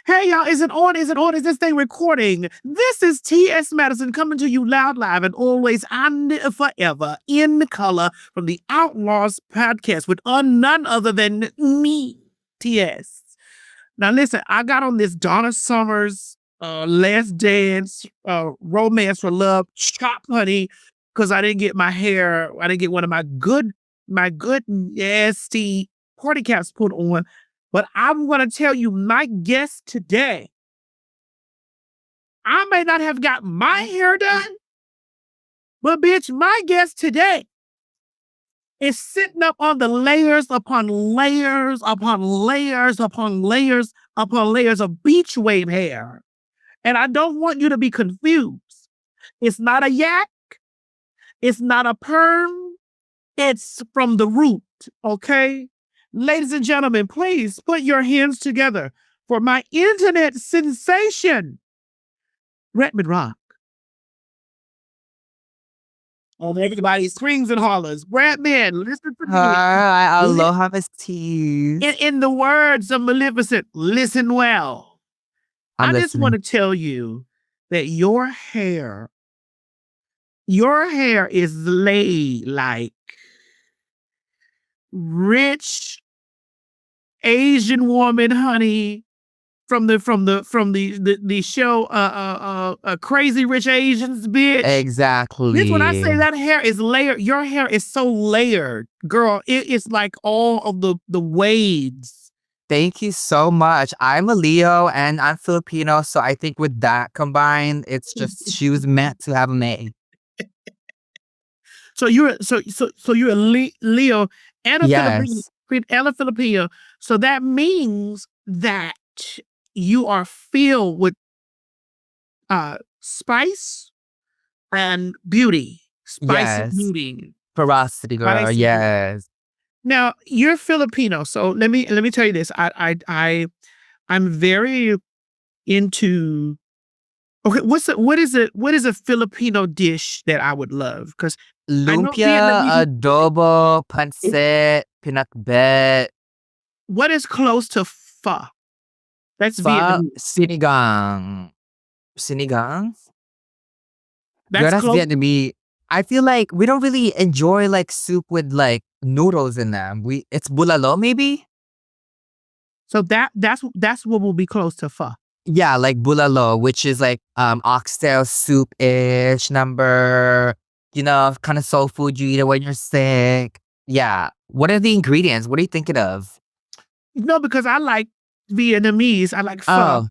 Hey, y'all, is it on? Is it on? Is this thing recording? This is T.S. Madison coming to you loud, live, and always and forever in color from the Outlaws podcast with none other than me, T.S. Now, listen, I got on this Donna Summers Last Dance Romance for Love chop honey because I didn't get one of my good nasty party caps put on. But I'm going to tell you, my guest today, I may not have got my hair done, but bitch, my guest today is sitting up on the layers upon layers upon layers upon layers upon layers of beach wave hair. And I don't want you to be confused. It's not a yak. It's not a perm. It's from the root, okay? Ladies and gentlemen, please put your hands together for my internet sensation, BRETMAN ROCK. On everybody's screams and hollers. BRETMAN, listen to me. Hi, aloha, Miss T. In the words of Maleficent, listen well. I just want to tell you that your hair is laid like rich Asian woman, honey, from the show Crazy Rich Asians, bitch. Exactly. Bitch, when I say that hair is layered, your hair is so layered, girl. It's like all of the waves. Thank you so much. I'm a Leo and I'm Filipino, so I think with that combined, it's just she was meant to have a mate. So you're a Leo and a Filipino. So that means that you are filled with spice and beauty. Spice and beauty. Ferocity, girl. Yes. Now you're Filipino, so let me tell you this. I'm very into. Okay, what is a Filipino dish that I would love? Because lumpia, adobo, pancit, pinakbet. What is close to pho? That's Vietnamese. Sinigang. That's Vietnamese. I feel like we don't really enjoy like soup with like noodles in them. It's bulalo maybe. So that's what will be close to pho. Yeah, like bulalo, which is like oxtail soup-ish number, kind of soul food you eat it when you're sick. Yeah. What are the ingredients? What are you thinking of? No, because I like Vietnamese. I like pho.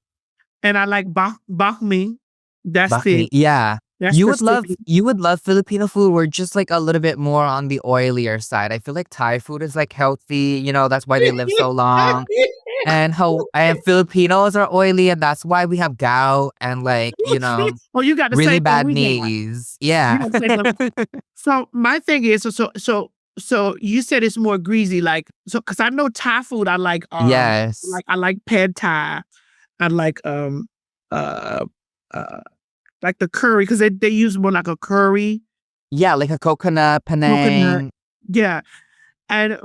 And I like banh mi. That's it. Yeah. You would love Filipino food. We're just like a little bit more on the oilier side. I feel like Thai food is like healthy, that's why they live so long. And Filipinos are oily, and that's why we have gout and like, you got the really same bad knees. Yeah. So my thing is, so you said it's more greasy, like, so because I know Thai food, I like yes, like I like pad Thai, I like like the curry because they use more like a curry. Yeah, like a coconut panang. Yeah. And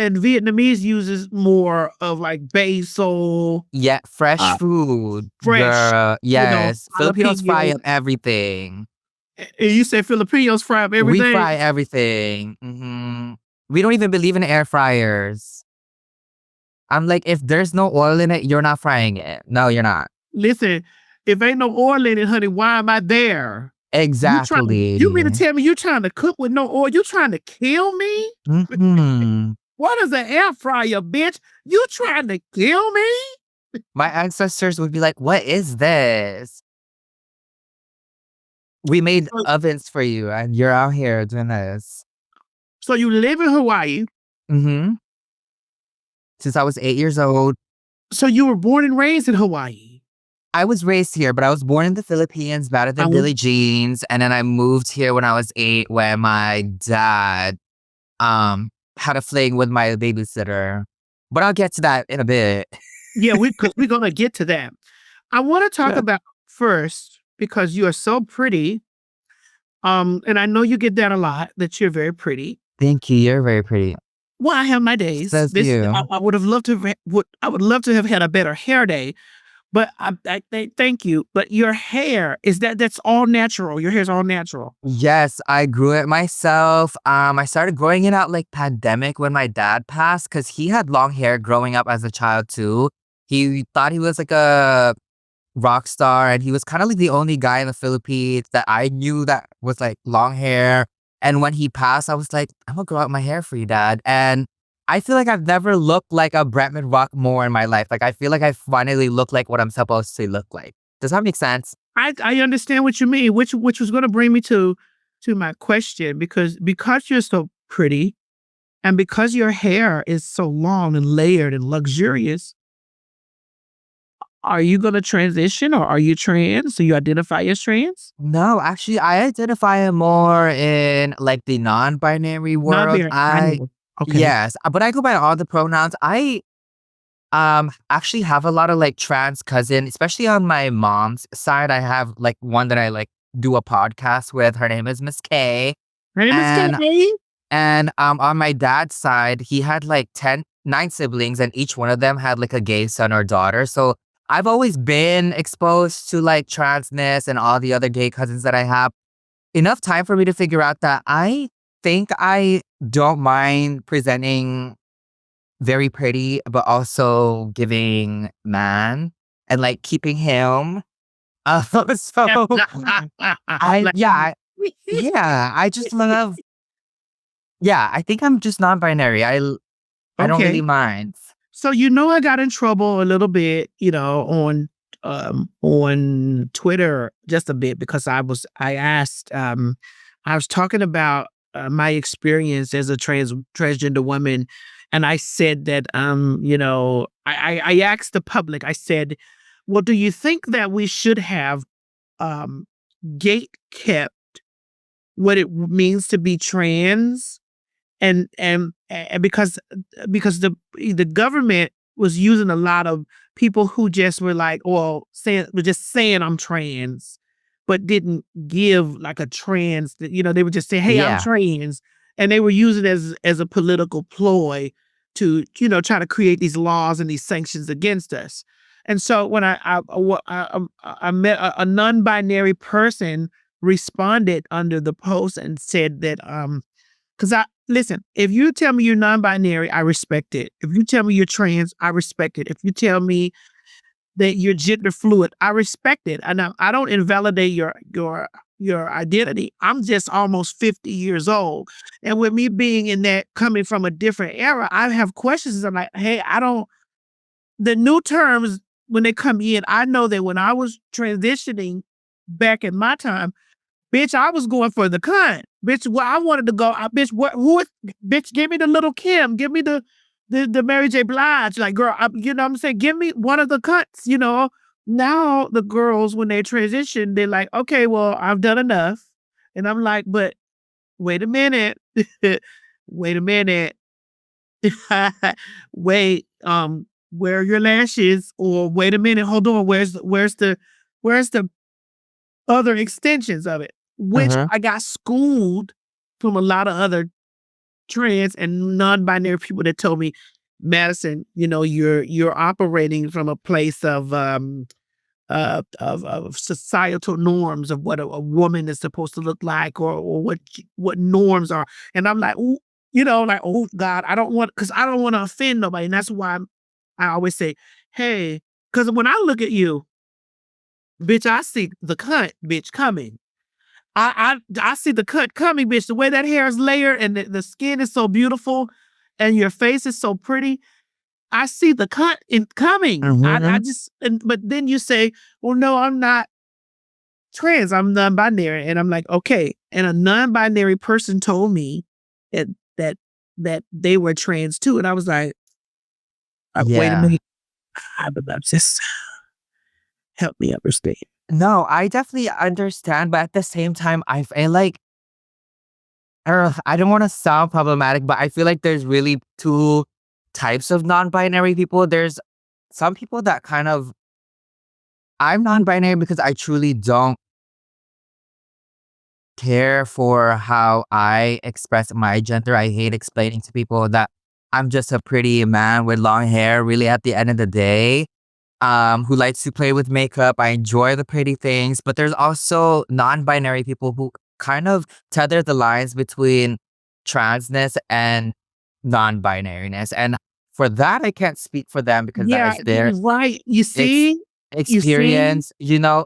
Vietnamese uses more of like basil. Yeah, fresh food. Fresh. Yes. Filipinos fry up everything. And you say Filipinos fry up everything? We fry everything. Mm-hmm. We don't even believe in air fryers. I'm like, if there's no oil in it, you're not frying it. No, you're not. Listen, if ain't no oil in it, honey, why am I there? Exactly. You mean to tell me you're trying to cook with no oil? You trying to kill me? Mm-hmm. What is an air fryer, bitch? You trying to kill me? My ancestors would be like, what is this? We made ovens for you and you're out here doing this. So you live in Hawaii? Mm-hmm. Since I was 8 years old. So you were born and raised in Hawaii? I was raised here, but I was born in the Philippines, better than Billie Jean's. And then I moved here when I was 8 when my dad had a fling with my babysitter. But I'll get to that in a bit. Yeah, we're going to get to that. I want to talk about first, because you are so pretty. And I know you get that a lot, that you're very pretty. Thank you. You're very pretty. Well, I have my days. You. I would love to have had a better hair day. But thank you. But your hair is that's all natural. Your hair's all natural. Yes, I grew it myself. I started growing it out like pandemic when my dad passed because he had long hair growing up as a child too. He thought he was like a rock star and he was kind of like the only guy in the Philippines that I knew that was like long hair. And when he passed, I was like, I'm gonna grow out my hair for you, dad. And I feel like I've never looked like a BRETMAN Rock more in my life. Like I feel like I finally look like what I'm supposed to look like. Does that make sense? I understand what you mean, which was going to bring me to my question because you're so pretty and because your hair is so long and layered and luxurious. Are you going to transition or are you trans? So you identify as trans? No, actually, I identify more in like the non-binary world. Non-binary. I know. Okay. Yes, but I go by all the pronouns. I actually have a lot of like trans cousin, especially on my mom's side. I have like one that I like do a podcast with. Her name is Miss K. Her name is And Kay. on my dad's side, he had like 9 siblings, and each one of them had like a gay son or daughter. So I've always been exposed to like transness and all the other gay cousins that I have. Enough time for me to figure out that I think I don't mind presenting very pretty, but also giving man and like keeping him. So Like, I just love. Yeah, I think I'm just non-binary. I don't really okay. mind. So I got in trouble a little bit, on Twitter just a bit because I was talking about my experience as a transgender woman, and I said that I asked the public. I said, "Well, do you think that we should have gate kept what it means to be trans?" And because the government was using a lot of people who just were like, well, were just saying I'm trans, but didn't give like a trans. They would just say, "Hey, I'm Yeah. trans," and they were using it as a political ploy to try to create these laws and these sanctions against us. And so when I met a non-binary person responded under the post and said that because listen, if you tell me you're non-binary, I respect it. If you tell me you're trans, I respect it. If you tell me that you're gender fluid, I respect it. And I don't invalidate your identity. I'm just almost 50 years old. And with me being in that coming from a different era, I have questions. I'm like, hey, the new terms when they come in, I know that when I was transitioning back in my time, bitch, I was going for the cunt. Bitch, well, I wanted to go. Bitch, bitch, give me the Little Kim. Give me the Mary J. Blige. Like, girl, you know what I'm saying? Give me one of the cunts. Now the girls, when they transition, they're like, okay, well, I've done enough. And I'm like, but wait a minute. Wait a minute. Wait, where are your lashes? Or wait a minute, hold on. Where's the other extensions of it? Which Uh-huh. I got schooled from a lot of other trans and non-binary people that told me, Madison, you're operating from a place of societal norms of what a woman is supposed to look like, or what norms are. And I'm like, ooh, like, oh God, because I don't want to offend nobody. And that's why I always say, hey, because when I look at you, bitch, I see the cunt, bitch, coming. I see the cut coming, bitch. The way that hair is layered and the skin is so beautiful and your face is so pretty. I see the cut coming. I Mhm. just, but then you say, well, no, I'm not trans. I'm non-binary. And I'm like, okay. And a non-binary person told me that, that, that they were trans too. And I was like, wait a Yeah. minute. But just help me understand. No, I definitely understand, but at the same time, I feel like I don't want to sound problematic, but I feel like there's really 2 types of non-binary people. There's some people that kind of I'm non-binary because I truly don't care for how I express my gender. I hate explaining to people that I'm just a pretty man with long hair, really, at the end of the day. who likes to play with makeup. I enjoy the pretty things, but there's also non-binary people who kind of tether the lines between transness and non-binariness. And for that, I can't speak for them because that Yeah, is their right. You ex- see? You see? experience,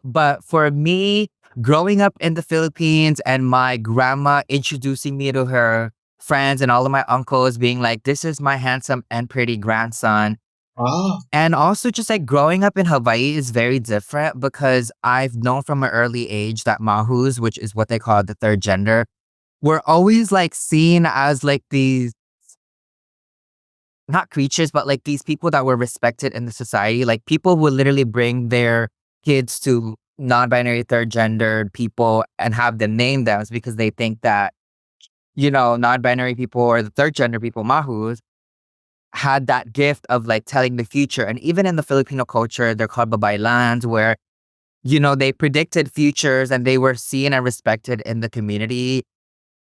But for me, growing up in the Philippines and my grandma introducing me to her friends and all of my uncles being like, this is my handsome and pretty grandson. Ah. And also just like growing up in Hawaii is very different because I've known from an early age that mahus, which is what they call the third gender, were always like seen as like these not creatures, but like these people that were respected in the society. Like people would literally bring their kids to non-binary third gendered people and have them name them because they think that, non-binary people or the third gender people, mahus, had that gift of like telling the future. And even in the Filipino culture, they're called babaylans, where, they predicted futures and they were seen and respected in the community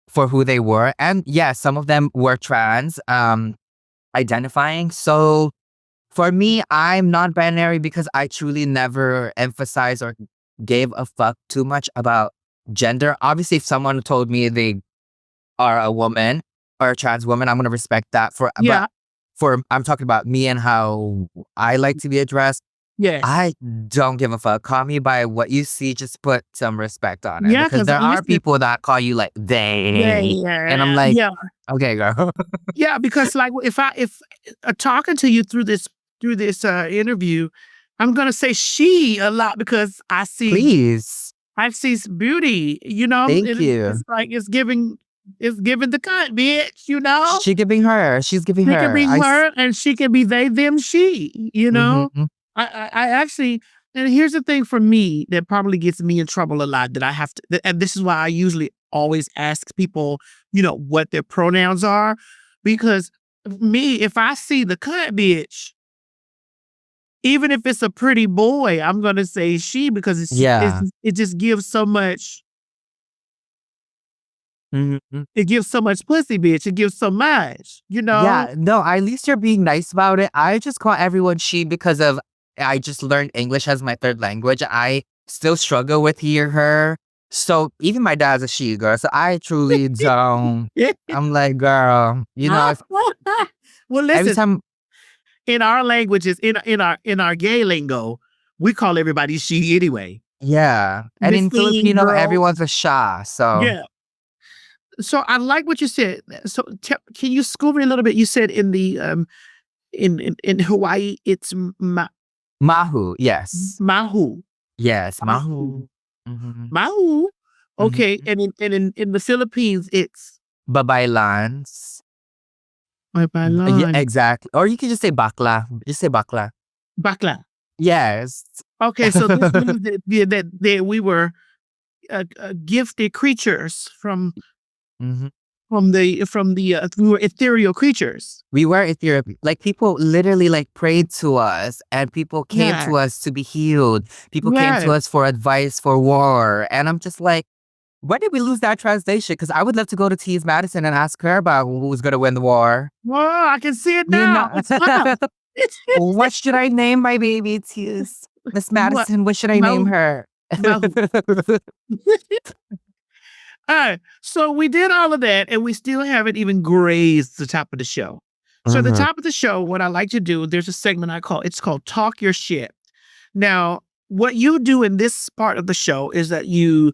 for who they were. And yeah, some of them were trans identifying. So for me, I'm non-binary because I truly never emphasized or gave a fuck too much about gender. Obviously, if someone told me they are a woman or a trans woman, I'm gonna respect that. Yeah. I'm talking about me and how I like to be addressed. Yes. I don't give a fuck. Call me by what you see. Just put some respect on it. Yeah, Because 'cause there are listen, people that call you like they. And I'm like, yeah. okay, girl. Yeah, because like if talking to you through this interview, I'm gonna say she a lot because I see beauty, Thank and you. it's like it's giving the cut, bitch, She's giving her. She can be her and she can be they, them, she, Mhm. I actually, and here's the thing for me that probably gets me in trouble a lot that I have to, and this is why I usually always ask people, what their pronouns are, because me, if I see the cut bitch, even if it's a pretty boy, I'm gonna say she because Yeah. it just gives so much. Mhm. It gives so much pussy, bitch. It gives so much, Yeah, no, at least you're being nice about it. I just call everyone she because I just learned English as my third language. I still struggle with he or her. So even my dad's a she, girl. So I truly don't. I'm like, girl, if Well, every listen, time, in our languages, in our gay lingo, we call everybody she anyway. yeah. And Miss in Thing, Filipino, girl. everyone's a sha. So Yeah. So I like what you said. So can you school me a little bit? You said in the in Hawaii, it's mahu, yes. mahu. Yes, Mahu. mahu. Mhm. Mahu. Okay, Mhm. and in the Philippines, it's Babaylans. Yeah, Bailan. exactly. Or you can just say bakla. Just say bakla. Bakla. Yes. Okay, so this means that we were gifted creatures Mhm. we were ethereal creatures. We were Ethereal. Like people literally like prayed to us and people came Yeah. to us to be healed. People came to Yeah. us for advice for war. And I'm just like, when did we lose that translation? Because I would love to go to T's Madison and ask her about who's going to win the war. Well, I can see it You now. know, It's up. what should I name my baby? T's Miss What? Madison, what should I name Mahu. her? Mahu. All right. So we did all of that and we still haven't even grazed the top of the show. So at the top of the show, what I like to do, there's a segment it's called Talk Your Shit. Now, what you do in this part of the show is that you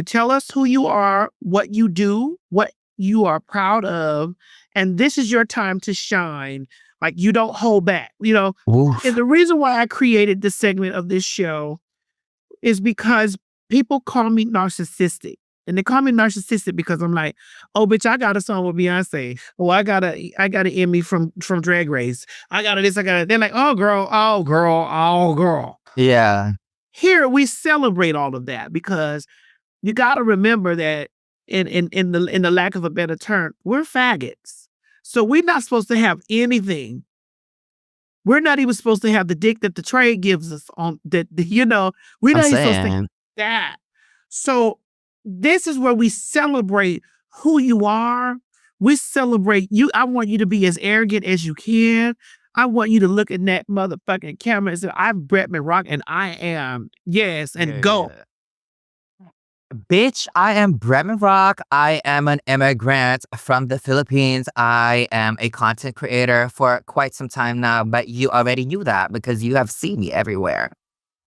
tell us who you are, what you do, what you are proud of, and this is your time to shine. Like you don't hold back, Oof. And the reason why I created this segment of this show is because people call me narcissistic. And they call me narcissistic because I'm like, oh, bitch, I got a song with Beyonce. Oh, I got a Emmy from Drag Race. I got a this, I got a. They're like, oh, girl, oh, girl, oh, girl. Yeah. Here we celebrate all of that because you got to remember that in the lack of a better term, we're faggots. So we're not supposed to have anything. We're not even supposed to have the dick that the trade gives us on that, we're I'm not even supposed to have saying. that. So this is where we celebrate who you are. We celebrate you. I want you to be as arrogant as you can. I want you to look in that motherfucking camera and say, I'm BRETMAN ROCK and I am. Yes, and go. Yeah. Bitch, I am BRETMAN ROCK. I am an immigrant from the Philippines. I am a content creator for quite some time now, but you already knew that because you have seen me everywhere.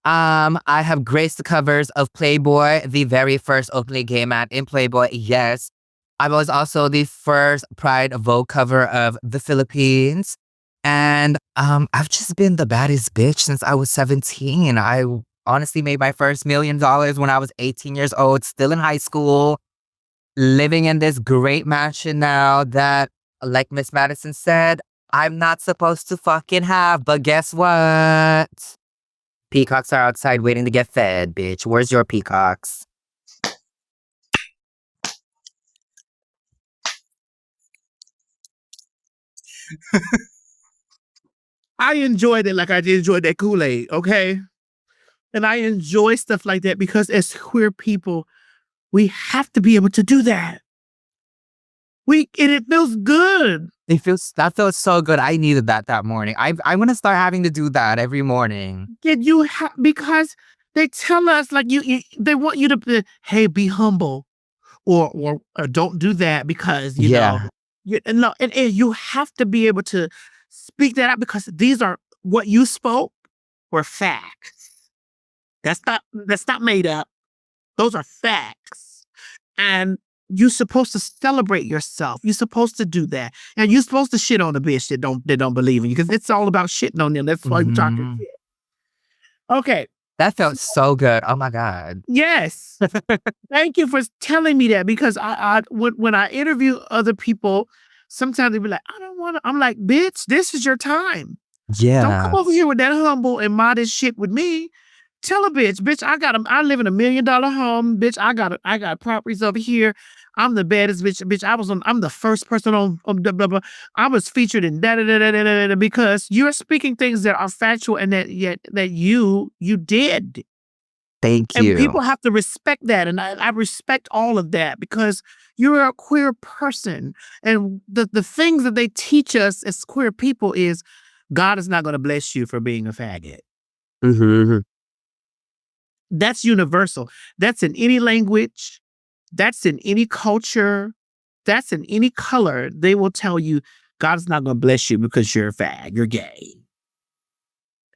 I have graced the covers of Playboy, the very first openly gay man in Playboy. Yes. I was also the first Pride Vogue cover of the Philippines. And I've just been the baddest bitch since I was 17. I honestly made my first $1 million when I was 18 years old, still in high school, living in this great mansion now that, like Miss Madison said, I'm not supposed to fucking have. But guess what? Peacocks are outside waiting to get fed, bitch. Where's your peacocks? I enjoyed it like I did enjoy that Kool-Aid, okay? And I enjoy stuff like that because as queer people, we have to be able to do that. And it feels good. That feels so good. I needed that morning. I'm gonna start having to do that every morning. Because they tell us like they want you to hey, be humble or don't do that because you know and you have to be able to speak that out because these are what you spoke were facts. That's not made up. Those are facts. And you're supposed to celebrate yourself. You're supposed to do that. And you're supposed to shit on the bitch that don't believe in you because it's all about shitting on them. That's why we're talking shit. Okay. That felt so good. Oh my God. Yes. Thank you for telling me that because when I interview other people, sometimes they be like, I don't want to. I'm like, bitch, this is your time. Yeah. Don't come over here with that humble and modest shit with me. Tell a bitch, I live in $1 million home, bitch. I got properties over here. I'm the baddest bitch. I'm the first person on blah, blah, blah. I was featured in da because you're speaking things that are factual and that you did. Thank And you. people have to respect that. And I respect all of that because you're a queer person. And the things that they teach us as queer people is God is not going to bless you for being a faggot. Mm-hmm. That's universal. That's in any language. That's in any culture. That's in any color. They will tell you God is not going to bless you because you're a fag. You're gay.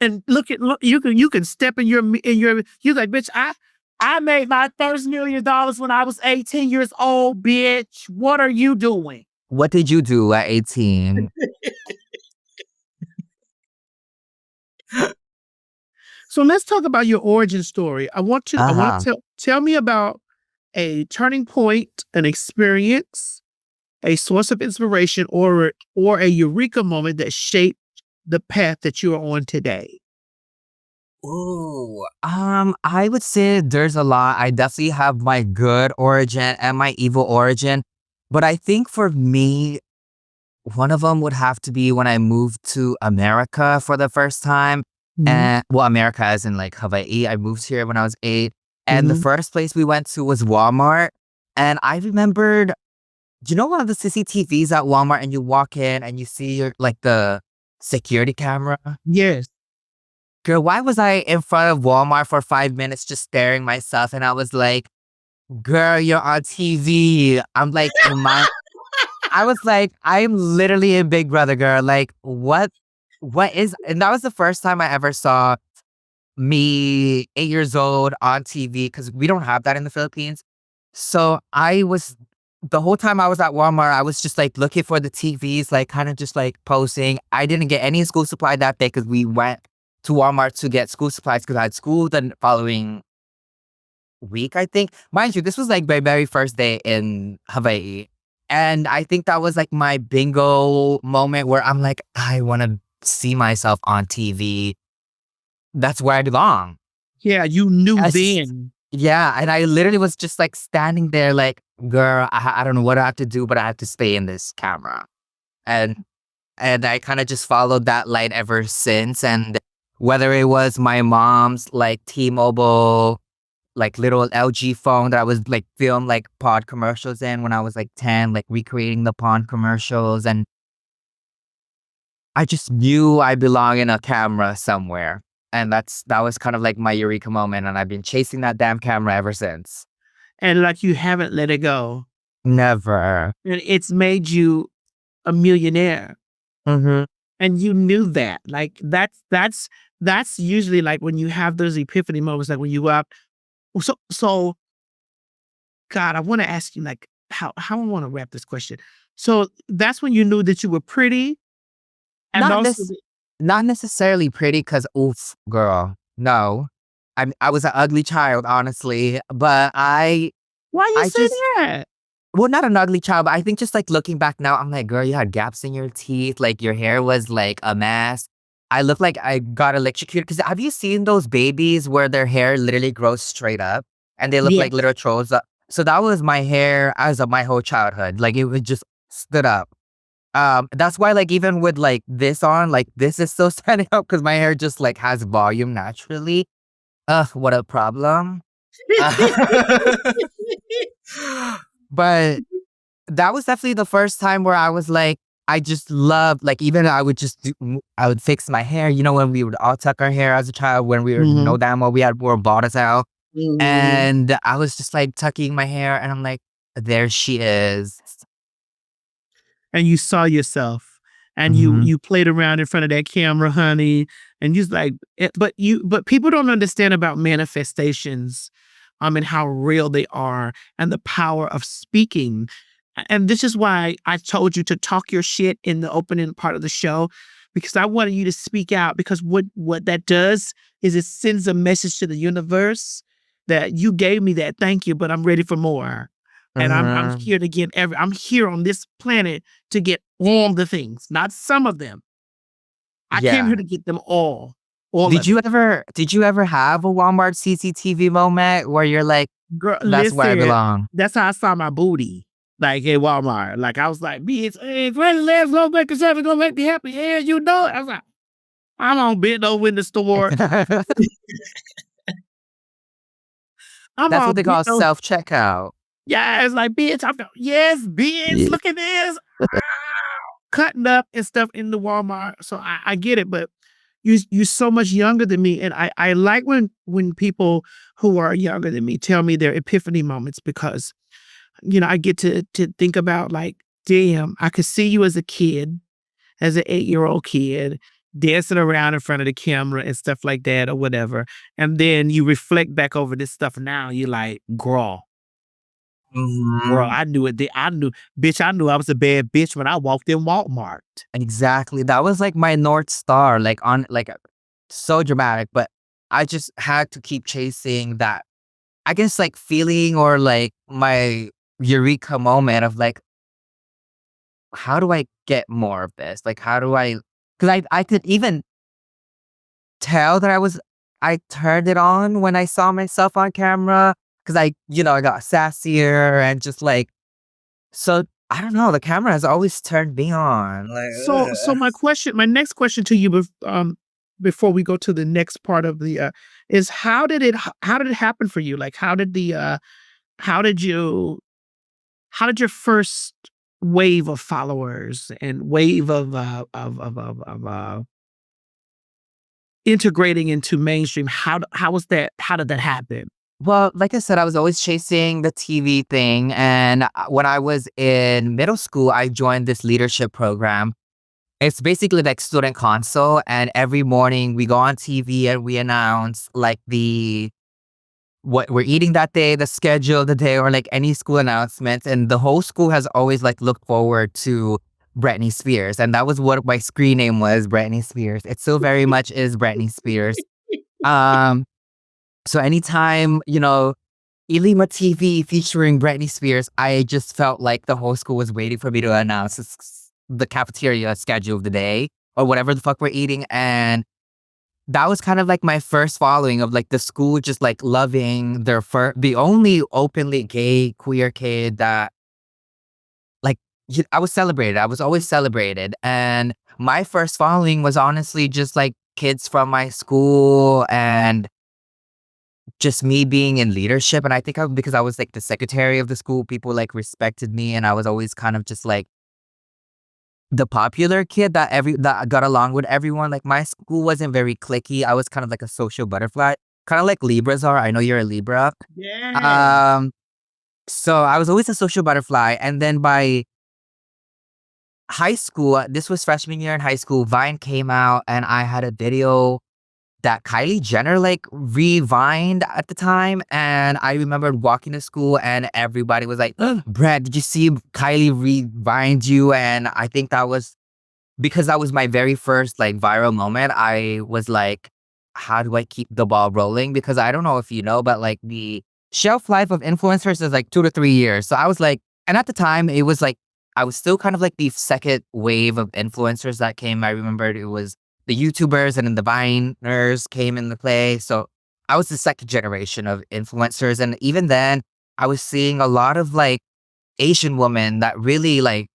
And look, you can step in your you're like, bitch, I made my first $1 million when I was 18 years old, bitch. What are you doing? What did you do at 18? So let's talk about your origin story. I want to tell me about a turning point, an experience, a source of inspiration, or a eureka moment that shaped the path that you are on today. Ooh, I would say there's a lot. I definitely have my good origin and my evil origin. But I think for me, one of them would have to be when I moved to America for the first time. And well, America as in like Hawaii. I moved here when I was 8. And the first place we went to was Walmart. And I remembered, do you know one of the CCTVs at Walmart and you walk in and you see your like the security camera? Yes. Girl, why was I in front of Walmart for 5 minutes just staring myself? And I was like, girl, you're on TV. I'm like, I was like, I'm literally in Big Brother, girl. Like, what is, and that was the first time I ever saw me 8 years old on TV because we don't have that in the Philippines. So the whole time I was at Walmart, I was just like looking for the TVs, like kind of just like posing. I didn't get any school supply that day because we went to Walmart to get school supplies because I had school the following week, I think. Mind you, this was like my very first day in Hawaii. And I think that was like my bingo moment where I'm like, I want to see myself on TV. That's where I belong. Yeah, you knew then. Yeah, and I literally was just like standing there like, girl, I don't know what I have to do, but I have to stay in this camera. And I kind of just followed that light ever since. And whether it was my mom's like T-Mobile, like little LG phone that I was like film like pod commercials in when I was like 10, like recreating the pod commercials. And I just knew I belong in a camera somewhere. And that was kind of like my eureka moment. And I've been chasing that damn camera ever since. And like you haven't let it go. Never. And it's made you a millionaire. Mm-hmm. And you knew that. Like that's usually like when you have those epiphany moments, like when you up. So God, I want to ask you like how I want to wrap this question. So that's when you knew that you were pretty and Not also this not necessarily pretty because oof, girl. No. I was an ugly child, honestly. But why you I say just that? well, not an ugly child, but I think just like looking back now, I'm like, girl, you had gaps in your teeth, like your hair was like a mess. I look like I got electrocuted. Because have you seen those babies where their hair literally grows straight up and they look like Yes. little trolls? So that was my hair as of my whole childhood. Like it was just stood up. That's why like even with like this on, like this is still standing up because my hair just like has volume naturally. Ugh, what a problem. But that was definitely the first time where I was like, I just loved, like, even I would just I would fix my hair. You know, when we would all tuck our hair as a child, when we were no Mhm. damn well, we had more bought us out. Mhm. And I was just like tucking my hair, and I'm like, there she is. And you saw yourself and you Hmm. you played around in front of that camera, honey, and you was like, but people don't understand about manifestations, and how real they are and the power of speaking. And this is why I told you to talk your shit in the opening part of the show, because I wanted you to speak out, because what that does is it sends a message to the universe that you gave me that, thank you, but I'm ready for more. And I'm Hmm. here to get I'm here on this planet to get all the things, not some of them. I came here Yeah. to get them all of it. Did you ever have a Walmart CCTV moment where you're like, Girl, that's where I listen, belong? that's how I saw my booty, like at Walmart. Like I was like, bitch, hey, Granny, let's go make a seven, gonna make me happy. Yeah, you know it. I was like, I'm on bent over in the store. I'm That's all what they bent call over. self checkout. Yeah, it's like, bitch, I'm going, yes, bitch, Yeah. look at this. Cutting up and stuff in the Walmart. So I get it, but you're so much younger than me. And I like when people who are younger than me tell me their epiphany moments, because I get to think about like, damn, I could see you as a kid, as an 8-year-old kid, dancing around in front of the camera and stuff like that or whatever. And then you reflect back over this stuff now, you're like, girl, Mhm. I knew it. I knew, bitch, I knew I was a bad bitch when I walked in Walmart. Exactly. That was like my North Star, like on like so dramatic, but I just had to keep chasing that, I guess like feeling or like my eureka moment of like, how do I get more of this? Like, how do I, because I could even tell that I turned it on when I saw myself on camera because I got sassier and just like, so I don't know, the camera has always turned me on. Like, So ugh. my next question to you, before we go to the next part of the, is how did it happen for you? Like, how did you, how did your first wave of followers and wave of integrating into mainstream, how was that? How did that happen? Well, like I said, I was always chasing the TV thing. And when I was in middle school, I joined this leadership program. It's basically like student council. And every morning we go on TV and we announce like what we're eating that day, the schedule of the day, or like any school announcements. And the whole school has always like looked forward to Britney Spears. And that was what my screen name was, Britney Spears. It still very much is Britney Spears. Um, so anytime, Elima TV featuring Britney Spears, I just felt like the whole school was waiting for me to announce the cafeteria schedule of the day or whatever the fuck we're eating. And that was kind of like my first following of like the school just like loving the only openly gay queer kid that like I was celebrated. I was always celebrated. And my first following was honestly just like kids from my school and just me being in leadership. And I think because I was like the secretary of the school, people like respected me. And I was always kind of just like the popular kid that got along with everyone. Like my school wasn't very cliquey. I was kind of like a social butterfly, kind of like Libras are. I know you're a Libra. Yeah. Um, so I was always a social butterfly, and then by high school, this was freshman year in high school, Vine came out, and I had a video that Kylie Jenner like revined at the time. And I remembered walking to school and everybody was like, "Ugh, Brad, did you see Kylie revined you?" And I think that was because that was my very first like viral moment. I was like, how do I keep the ball rolling? Because I don't know if you know, but like the shelf life of influencers is like 2 to 3 years. So I was like, and at the time it was like, I was still kind of like the second wave of influencers that came. I remembered it was the YouTubers and then the Viners came into play. So I was the second generation of influencers. And even then, I was seeing a lot of like Asian women that really like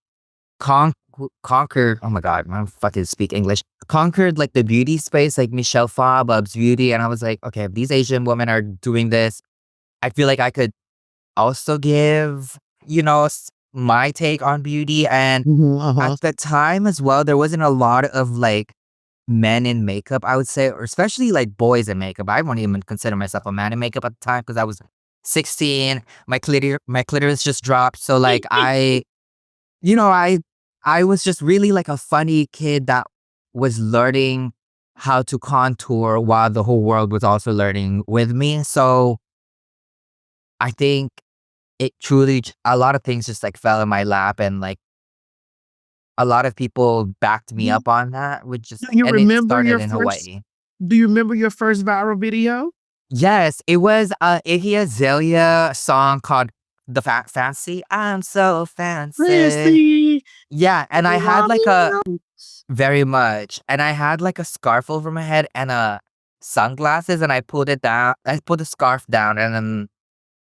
con- conquered, oh my God, I fucking speak English. Conquered like the beauty space, like Michelle Pha, Bubs Beauty. And I was like, okay, if these Asian women are doing this, I feel like I could also give, my take on beauty. And at Uh-huh. the time as well, there wasn't a lot of like men in makeup, I would say, or especially like boys in makeup. I won't even consider myself a man in makeup at the time because I was 16. My clitoris just dropped. So like you know, I was just really like a funny kid that was learning how to contour while the whole world was also learning with me. So I think it truly a lot of things just like fell in my lap and like a lot of people backed me Do up on that, which do just you and it remember started your in first Hawaii. do you remember your first viral video? Yes, it was a Iggy Azalea song called The Fancy. I'm so fancy. Fancy. Yeah, and I had like a Romeo. very much. And I had like a scarf over my head and sunglasses and I pulled it down. I put the scarf down and then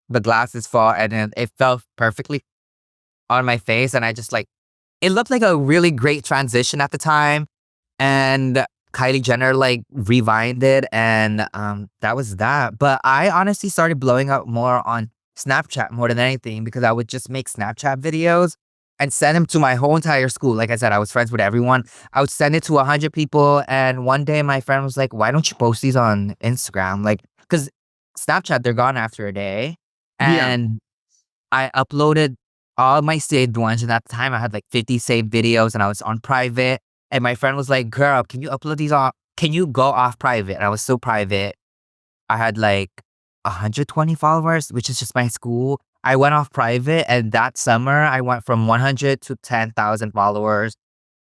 the glasses fall and then it fell perfectly on my face and I just like it looked like a really great transition at the time. And Kylie Jenner like rewinded and that was that. But I honestly started blowing up more on Snapchat more than anything because I would just make Snapchat videos and send them to my whole entire school. Like I said, I was friends with everyone. I would send it to 100 people and one day my friend was like, "Why don't you post these on Instagram?" Like cuz Snapchat they're gone after a day. Yeah. And I uploaded all my saved ones, and at the time I had like 50 saved videos and I was on private. And my friend was like, "Girl, can you upload these on? Can you go off private?" And I was so private. I had like 120 followers, which is just my school. I went off private, and that summer I went from 100 to 10,000 followers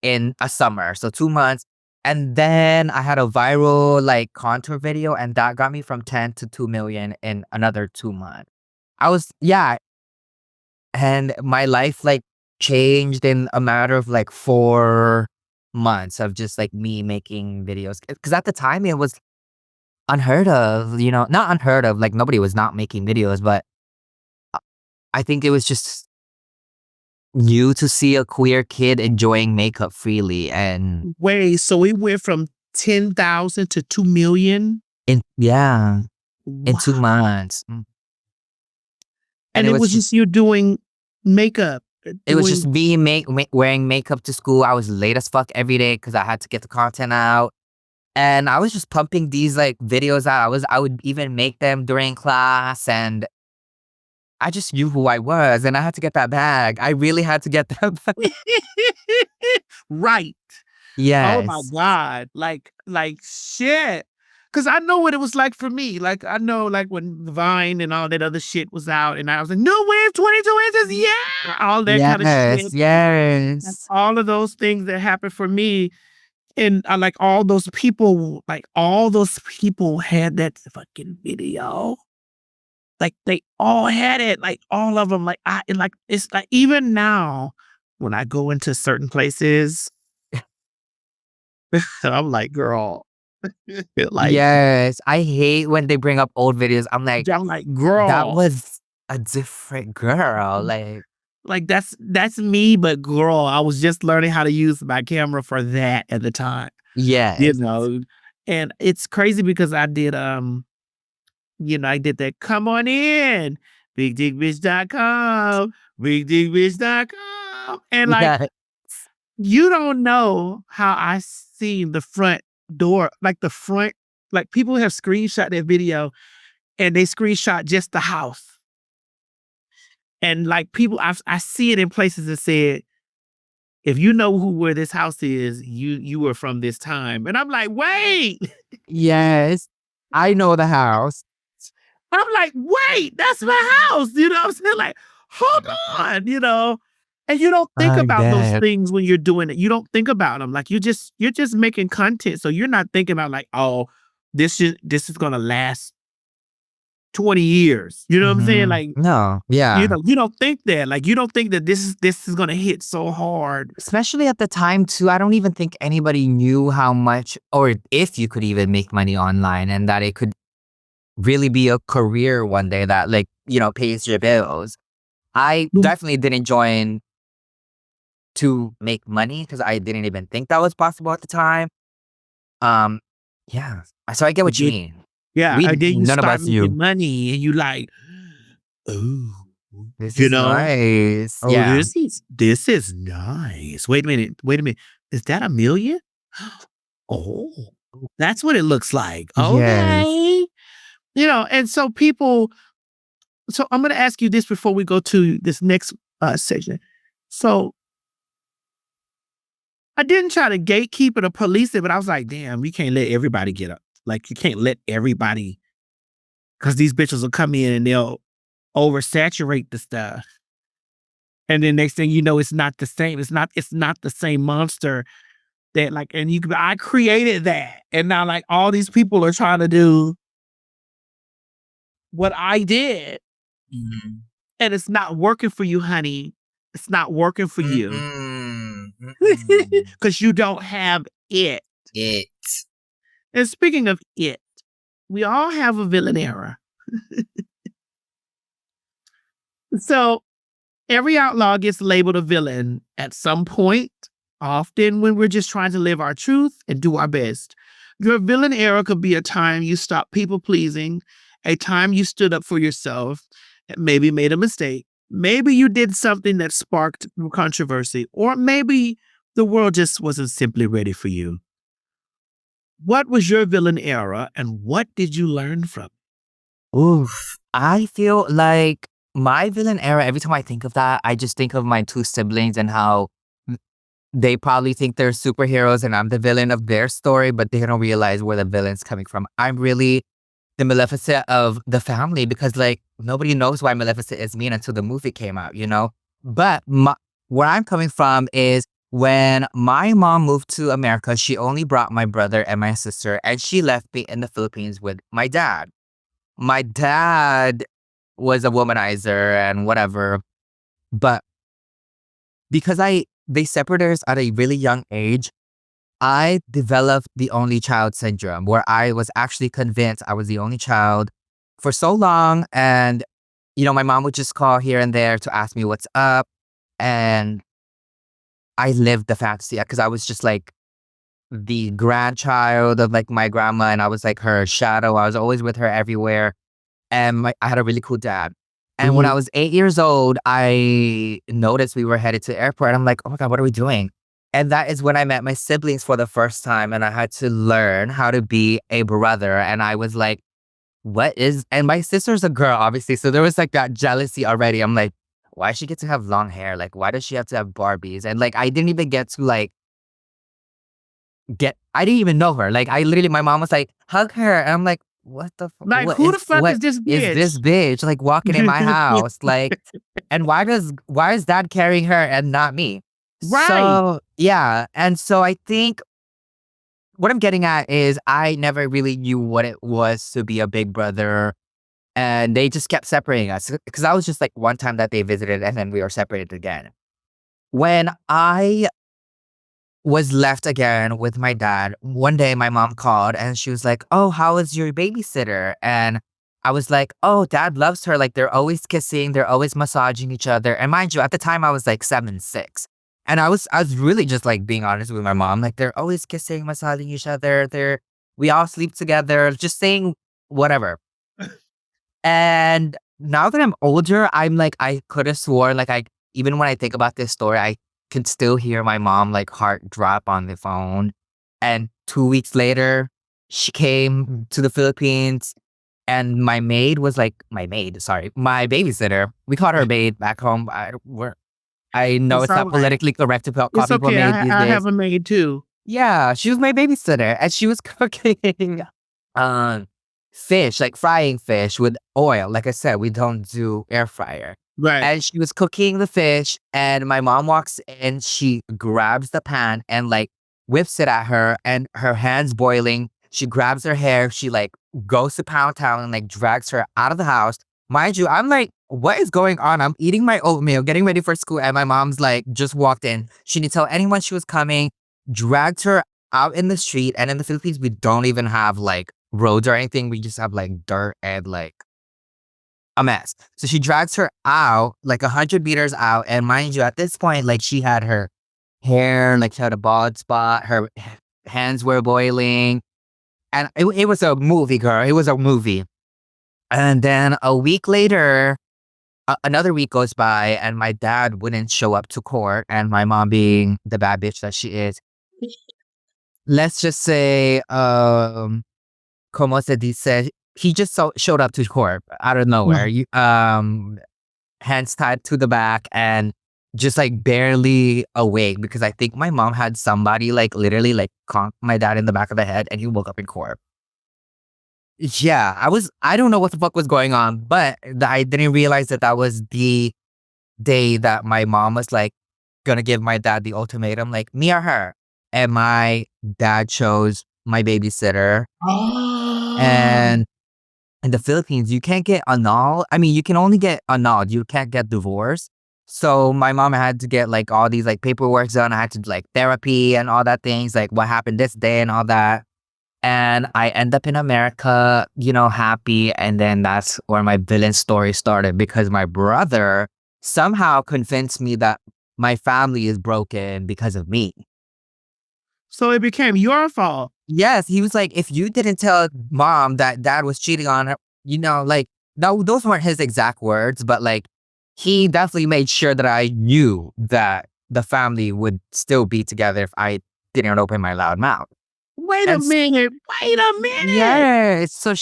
in a summer. So 2 months. And then I had a viral like contour video, and that got me from 10 to 2 million in another 2 months. Yeah, and my life, like, changed in a matter of, like, 4 months of just, like, me making videos. Because at the time, it was unheard of, not unheard of, like, nobody was not making videos, but I think it was just new to see a queer kid enjoying makeup freely and Wait, so it went from 10,000 to 2,000,000? yeah, in 2 Wow. months. And And it it was was just just you doing makeup, it was just doing me wearing makeup to school. I was late as fuck every day because I had to get the content out. And I was just pumping these, like, videos out. I would even make them during class, and I just knew who I was, and I had to get that bag. I really had to get that bag. right. Oh my Yes. god, like, shit. Cause I know what it was like for me, like, I know, like, when Vine and all that other shit was out, and I was like, "New wave, 22 inches, yeah!" All that kinda Yes, shit. That's yes. all of those things that happened for me, and I like, all those people had that fucking video. Like, they all had it, like, all of them. It's like, even now, when I go into certain places, I'm like, "Girl." Like, Yes. I hate when they bring up old videos. I'm like, I'm like, "That "Girl." was a different girl." Like, Like, that's me, but girl, I was just learning how to use my camera for that at the time, you yes. know? And it's crazy because I did that "Come on in, bigdickbitch.com, bigdickbitch.com," and, like, Yeah. You don't know how I seen the front door, like people have screenshot that video and they screenshot just the house. And like people, I see it in places that said, if you know where this house is, you were from this time. And I'm like, wait. Yes. I know the house. I'm like, wait, that's my house. You know what I'm saying? Like, hold on, And you don't think I'm about those dead. things when you're doing it. You don't think about them. Like you're just making content. So you're not thinking about like, oh, this is gonna last 20 years. You know what I'm saying? Like, No. Yeah. you don't think that. Like you don't think that this is gonna hit so hard. Especially at the time too, I don't even think anybody knew how much or if you could even make money online and that it could really be a career one day that like, pays your bills. I definitely didn't join to make money because I didn't even think that was possible at the time. Yeah. So I get what you mean. Yeah, and then you None of start us knew. making money and you like, ooh, This is nice. Oh, Yeah. this is nice. Wait a minute. Is that $1 million? Oh, that's what it looks like. Okay. Yes. And so so I'm going to ask you this before we go to this next section. So I didn't try to gatekeep it or police it, but I was like, damn, you can't let everybody get up. Like you can't let everybody, because these bitches will come in and they'll oversaturate the stuff. And then next thing you know, it's not the same. It's not the same monster that like, and I created that. And now like all these people are trying to do what I did. And it's not working for you, honey. It's not working for you. Because you don't have it. And speaking of it, we all have a villain era. So every outlaw gets labeled a villain at some point, often when we're just trying to live our truth and do our best. Your villain era could be a time you stopped people pleasing, a time you stood up for yourself, and maybe made a mistake. Maybe you did something that sparked controversy, or maybe the world just wasn't simply ready for you. What was your villain era and what did you learn from it? Oof. I feel like my villain era, every time I think of that, I just think of my two siblings and how they probably think they're superheroes and I'm the villain of their story, but they don't realize where the villain's coming from. I'm really the Maleficent of the family because like nobody knows why Maleficent is mean until the movie came out, But where I'm coming from is when my mom moved to America, she only brought my brother and my sister and she left me in the Philippines with my dad. My dad was a womanizer and whatever, but because they separated us at a really young age, I developed the only child syndrome where I was actually convinced I was the only child for so long. And, my mom would just call here and there to ask me what's up. And I lived the fantasy because I was just like the grandchild of like my grandma and I was like her shadow. I was always with her everywhere. And I had a really cool dad. And when I was 8 years old, I noticed we were headed to the airport. I'm like, oh my God, what are we doing? And that is when I met my siblings for the first time. And I had to learn how to be a brother. And I was like, and my sister's a girl, obviously. So there was like that jealousy already. I'm like, why does she get to have long hair? Like, why does she have to have Barbies? And like, I didn't even get to like, I didn't even know her. Like, my mom was like, hug her. And I'm like, what the fuck? Like, who the fuck is this bitch? Is this bitch like walking in my house? Like, and why is dad carrying her and not me? Right. So, yeah. And so I think what I'm getting at is I never really knew what it was to be a big brother. And they just kept separating us. Because I was just like one time that they visited and then we were separated again. When I was left again with my dad, one day my mom called and she was like, oh, how is your babysitter? And I was like, oh, dad loves her. Like they're always kissing. They're always massaging each other. And mind you, at the time I was like 7, 6. And I was really just like being honest with my mom. Like they're always kissing, massaging each other. We all sleep together, just saying whatever. And now that I'm older, I'm like, I could have sworn, like even when I think about this story, I could still hear my mom like heart drop on the phone. And 2 weeks later, she came to the Philippines, and my babysitter. We called her maid back home. I know It's it's all not right. politically correct to call It's people okay. maid these I days. have a maid too. Yeah, she was my babysitter, and she was cooking fish, like frying fish with oil. Like I said, we don't do air fryer. Right. And she was cooking the fish, and my mom walks in, she grabs the pan and like whips it at her, and her hands boiling. She grabs her hair, she like goes to Pound Town and like drags her out of the house. Mind you, I'm like, what is going on? I'm eating my oatmeal, getting ready for school, and my mom's like just walked in. She didn't tell anyone she was coming, dragged her out in the street. And in the Philippines, we don't even have like roads or anything. We just have like dirt and like a mess. So she drags her out like 100 meters out. And mind you, at this point, like she had her hair, like she had a bald spot, her hands were boiling. And it was a movie, girl. It was a movie. And then a week later, another week goes by, and my dad wouldn't show up to court. And my mom, being the bad bitch that she is, let's just say, como se dice, he just showed up to court out of nowhere. Hands tied to the back and just like barely awake, because I think my mom had somebody like literally like conk my dad in the back of the head, and he woke up in court. Yeah, I don't know what the fuck was going on, but I didn't realize that that was the day that my mom was like gonna give my dad the ultimatum, like me or her. And my dad chose my babysitter. And in the Philippines, you can't get annulled. I mean, you can only get annulled. You can't get divorced. So my mom had to get like all these like paperwork done. I had to like therapy and all that things, like what happened this day and all that. And I end up in America, happy. And then that's where my villain story started, because my brother somehow convinced me that my family is broken because of me. So it became your fault. Yes, he was like, if you didn't tell mom that dad was cheating on her, like, no, those weren't his exact words, but like, he definitely made sure that I knew that the family would still be together if I didn't open my loud mouth. Wait a minute. Yeah. So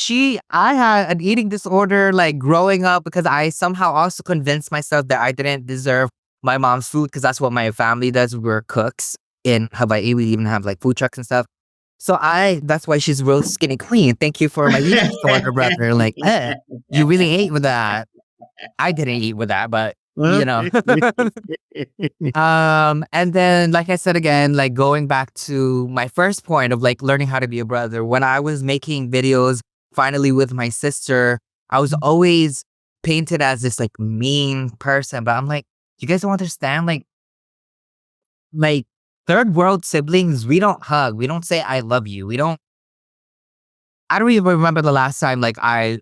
I had an eating disorder like growing up, because I somehow also convinced myself that I didn't deserve my mom's food, because that's what my family does. We're cooks in Hawaii. We even have like food trucks and stuff. So that's why she's real skinny clean. Thank you for my eating disorder, brother. Like, you really ate with that. I didn't eat with that, but and then, like I said again, like going back to my first point of like learning how to be a brother, when I was making videos finally with my sister, I was always painted as this like mean person. But I'm like, you guys don't understand, like third world siblings, we don't hug, we don't say I love you, I don't even remember the last time like I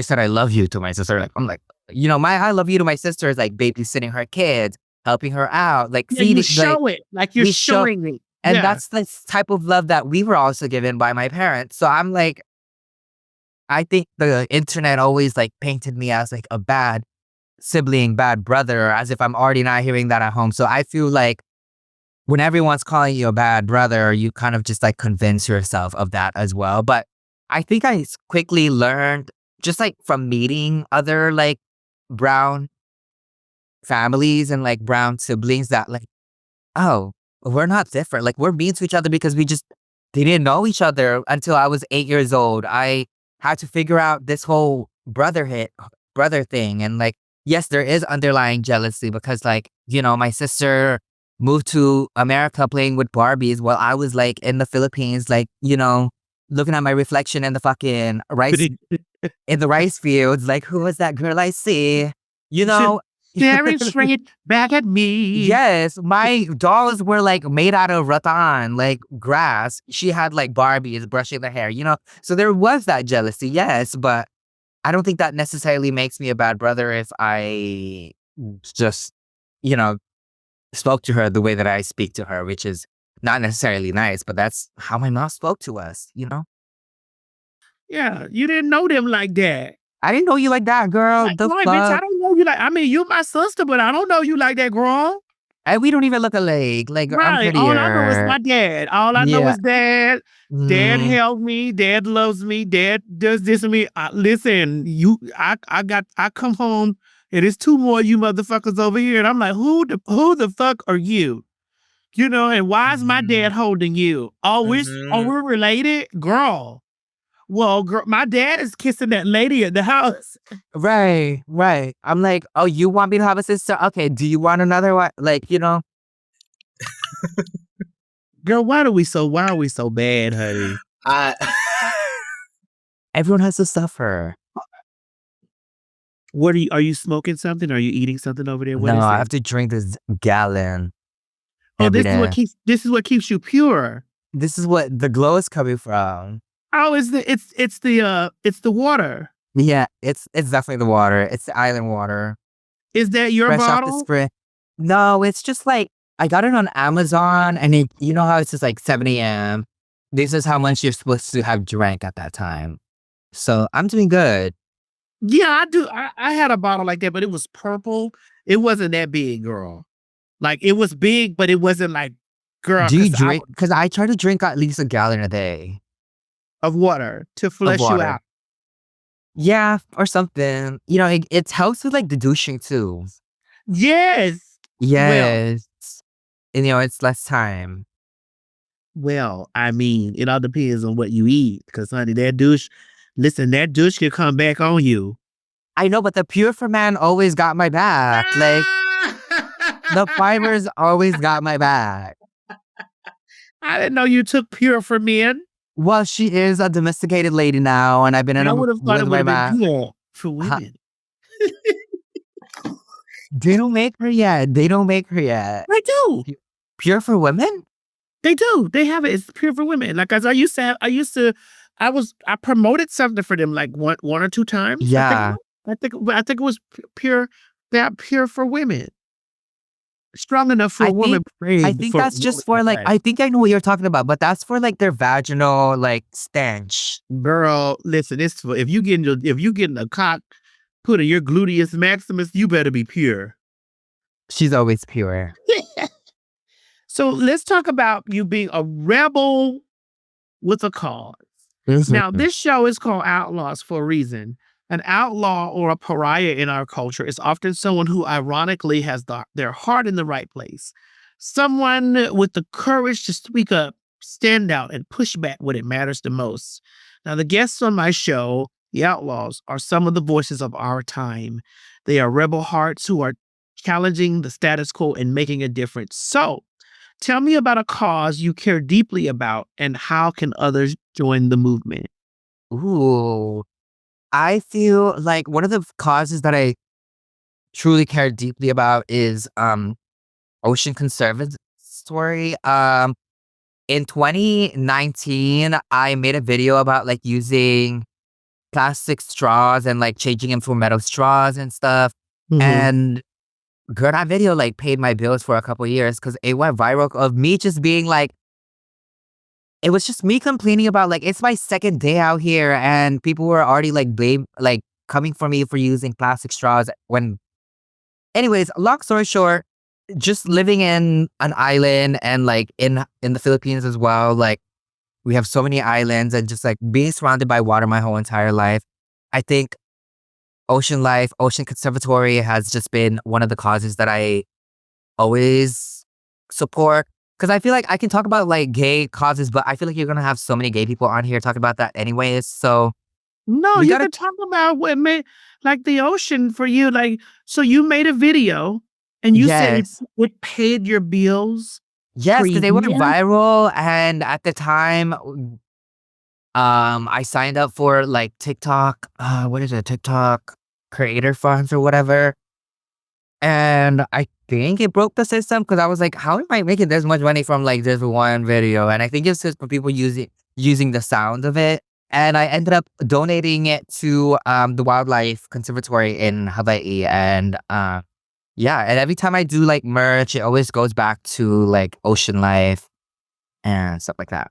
said I love you to my sister. Like, I'm like, my I love you to my sister is like babysitting her kids, helping her out, like feeding. You show it. Like you're showing me. And that's the type of love that we were also given by my parents. So I'm like, I think the internet always like painted me as like a bad sibling, bad brother, as if I'm already not hearing that at home. So I feel like when everyone's calling you a bad brother, you kind of just like convince yourself of that as well. But I think I quickly learned, just like from meeting other like brown families and like brown siblings, that like, oh, we're not different. Like, we're mean to each other because we just didn't know each other until I was 8 years old. I had to figure out this whole brother thing. And like, yes, there is underlying jealousy because like, my sister moved to America playing with Barbies while I was like in the Philippines, like, looking at my reflection in the fucking rice fields. Like, who was that girl I see? Staring straight back at me. Yes, my dolls were like made out of rattan, like grass. She had like Barbies brushing the hair, So there was that jealousy, yes, but I don't think that necessarily makes me a bad brother if I just, spoke to her the way that I speak to her, which is not necessarily nice, but that's how my mom spoke to us, Yeah, you didn't know them like that. I didn't know you like that, girl. Like, bitch, I don't know you like. I mean, you my sister, but I don't know you like that, girl. And we don't even look alike. Like, I'm Right. All I know is prettier. my dad. All I know Yeah. is dad. Dad Mm, held me. Dad loves me. Dad does this to me. Listen, I come home and it's two more of you motherfuckers over here, and I'm like, who the fuck are you? You know, and why is my dad Mhm. holding you? Oh, Mhm. we're related, girl. Well, girl, my dad is kissing that lady at the house. right, right. I'm like, oh, you want me to have a sister? Okay, do you want another one? Like, Girl, why are we so bad, honey? I everyone has to suffer. What are you smoking something? Are you eating something over there? What No, is I it? have to drink this gallon Oh, every day. this is what keeps you pure. This is what the glow is coming from. Oh, it's the water. Yeah, it's definitely the water. It's the island water. Is that your Fresh off the bottle? spring. No, it's just like I got it on Amazon and you know how it's just like 7 a.m. This is how much you're supposed to have drank at that time. So I'm doing good. Yeah, I do. I had a bottle like that, but it was purple. It wasn't that big, girl. Like it was big, but it wasn't like, girl, Do you drink? Because I try to drink at least a gallon a day of water to of flush you water. out. Yeah, or something. It helps with like the douching too. Yes. Yes. And it's less time. Well, I mean, it all depends on what you eat. Because, honey, that douche can come back on you. I know, but the Pure for Man always got my back. Like, the fibers always got my back. I didn't know you took Pure for men. Well, she is a domesticated lady now, and I've been in I would have thought it with would my have been ma. Pure for Huh? women. They don't make her yet. They don't make her yet. They do. Pure for women? They do. They have it. It's Pure for women. Like, as I promoted something for them like one or two times. Yeah. I think it was Pure, that Pure for women. Strong enough for I a woman. think that's just for like, I think I know what you're talking about, but that's for like their vaginal like stench. Girl, listen, if you getting a cock put in your gluteus maximus, you better be pure. She's always pure. So let's talk about you being a rebel with a cause. Now, this show is called Outlaws for a reason. An outlaw or a pariah in our culture is often someone who ironically has their heart in the right place. Someone with the courage to speak up, stand out, and push back when it matters the most. Now, the guests on my show, The Outlaws, are some of the voices of our time. They are rebel hearts who are challenging the status quo and making a difference. So, tell me about a cause you care deeply about and how can others join the movement? Ooh. I feel like one of the causes that I truly care deeply about is ocean conservatory. In 2019, I made a video about like using plastic straws and like changing them for metal straws and stuff. And girl, that video like paid my bills for a couple years because it went viral of me just being like, it was just me complaining about like it's my second day out here and people were already like coming for me for using plastic straws when anyways, long story short, just living in an island and like in the Philippines as well, like we have so many islands and just like being surrounded by water my whole entire life. I think ocean life, ocean conservatory has just been one of the causes that I always support. Cause I feel like I can talk about like gay causes, but I feel like you're gonna have so many gay people on here talking about that anyways. So No, we you gotta can talk about what made like the ocean for you. Like, so you made a video and you said yes. it paid your bills Yes, for because they went years? viral and at the time I signed up for like TikTok, what is it? TikTok creator funds or whatever. And I think it broke the system because I was like, how am I making this much money from like this one video? And I think it's just for people using the sound of it. And I ended up donating it to the Wildlife Conservatory in Hawaii. And yeah, and every time I do like merch, it always goes back to like ocean life and stuff like that.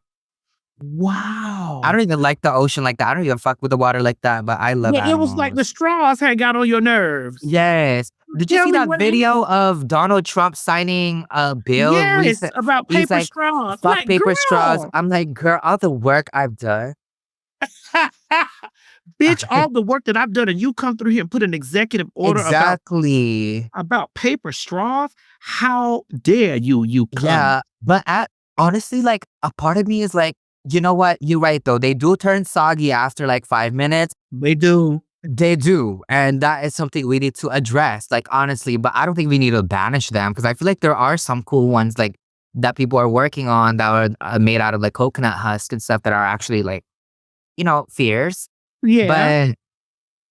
Wow. I don't even like the ocean like that. I don't even fuck with the water like that, but I love Yeah, it was like animals. the straws had got on your nerves. Yes. Did you Tell see me that what video happened. of Donald Trump signing a bill Yes, recent? about He's paper like, straws. fuck Like, paper straws. girl. I'm like, girl, all the work I've done. Bitch, all the work that I've done, and you come through here and put an executive order Exactly. about paper straws. How dare you come? Yeah. But honestly, like a part of me is like, you know what? You're right though. They do turn soggy after like 5 minutes. They do. They do. And that is something we need to address, like honestly. But I don't think we need to banish them because I feel like there are some cool ones like that people are working on that are made out of like coconut husk and stuff that are actually like, fierce. Yeah. But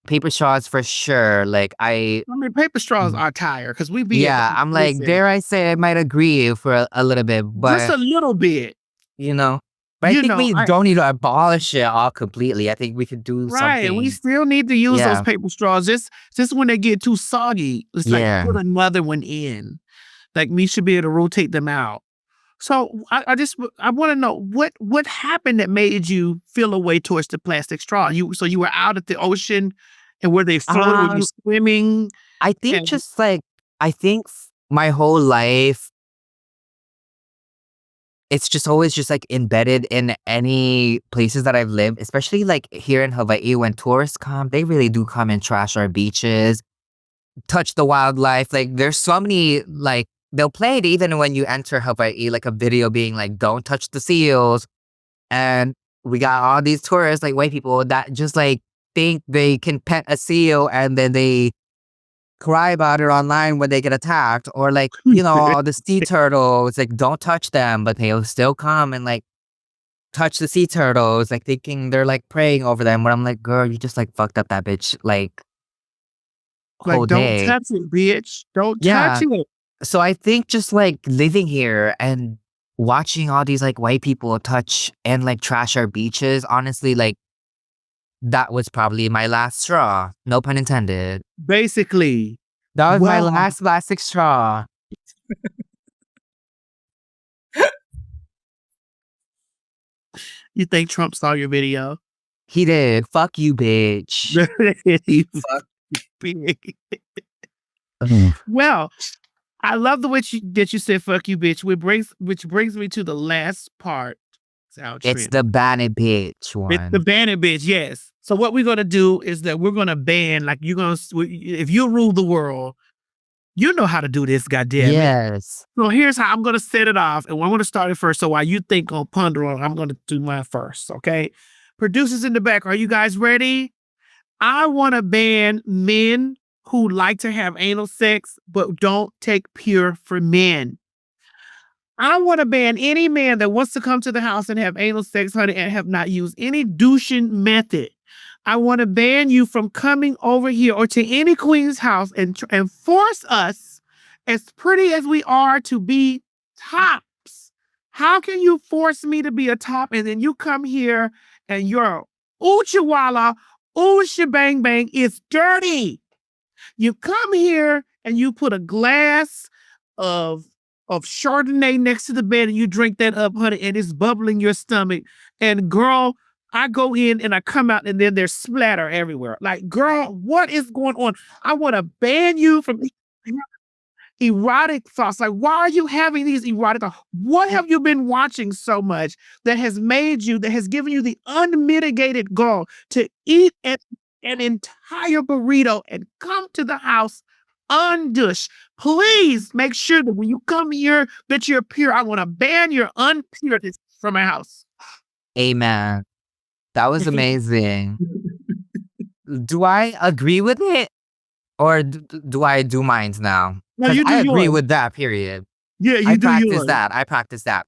paper straws for sure. Like I mean, paper straws are tired because we be at yeah, I'm like, listen, dare I say I might agree for a little bit, just but a little bit. you know, but I You think know, we don't need to abolish it all completely. I think we could do right. We something. still need to use those Yeah. paper straws. Just when they get too soggy, it's like Yeah. put another one in. Like we should be able to rotate them out. So I want to know what happened that made you feel a way towards the plastic straw. You were out at the ocean, and were they floating? Were you Um, swimming? I think And just like my whole life, it's just always just like embedded in any places that I've lived, especially like here in Hawaii when tourists come, they really do come and trash our beaches, touch the wildlife. Like there's so many like they'll play it even when you enter Hawaii, like a video being like, don't touch the seals. And we got all these tourists, like white people, that just like think they can pet a seal and then they cry about it online when they get attacked. Or like, all the sea turtles, like don't touch them, but they'll still come and like touch the sea turtles, like thinking they're like praying over them. But I'm like, girl, you just like fucked up that bitch like whole like, don't day. touch it, bitch. Don't touch Yeah. it. So I think just like living here and watching all these like white people touch and like trash our beaches, honestly, like that was probably my last straw. No pun intended. Basically, That was my well, last plastic straw. you think Trump saw your video? He did. Fuck you, bitch. He fucked big. Well, I love the way that you said "fuck you, bitch," which brings me to the last part. It's the banner bitch It's one. the banner bitch, yes. So what we're gonna do is that we're gonna ban, like if you rule the world, you know how to do this, goddamn it. Yes. So here's how I'm gonna set it off, and I'm gonna start it first. So while you think on ponder on, I'm gonna do mine first. Okay, producers in the back, are you guys ready? I want to ban men who like to have anal sex but don't take pure for men. I want to ban any man that wants to come to the house and have anal sex, honey, and have not used any douching method. I want to ban you from coming over here or to any queen's house and force us, as pretty as we are, to be tops. How can you force me to be a top and then you come here and your ooh chihuahua, ooh shebang bang is dirty? You come here and you put a glass of Chardonnay next to the bed and you drink that up, honey, and it's bubbling your stomach. And girl, I go in and I come out and then there's splatter everywhere. Like, girl, what is going on? I want to ban you from erotic thoughts. Like, why are you having these erotic thoughts? What have you been watching so much that has given you the unmitigated gall to eat an entire burrito and come to the house undushed? Please make sure that when you come here that you're pure. I want to ban your unpureness from my house. Amen. That was amazing. Do I agree with it? Or do I do mine now? No, Because you do I agree yours. with that, period. Yeah, you I do practice yours. that. I practice that.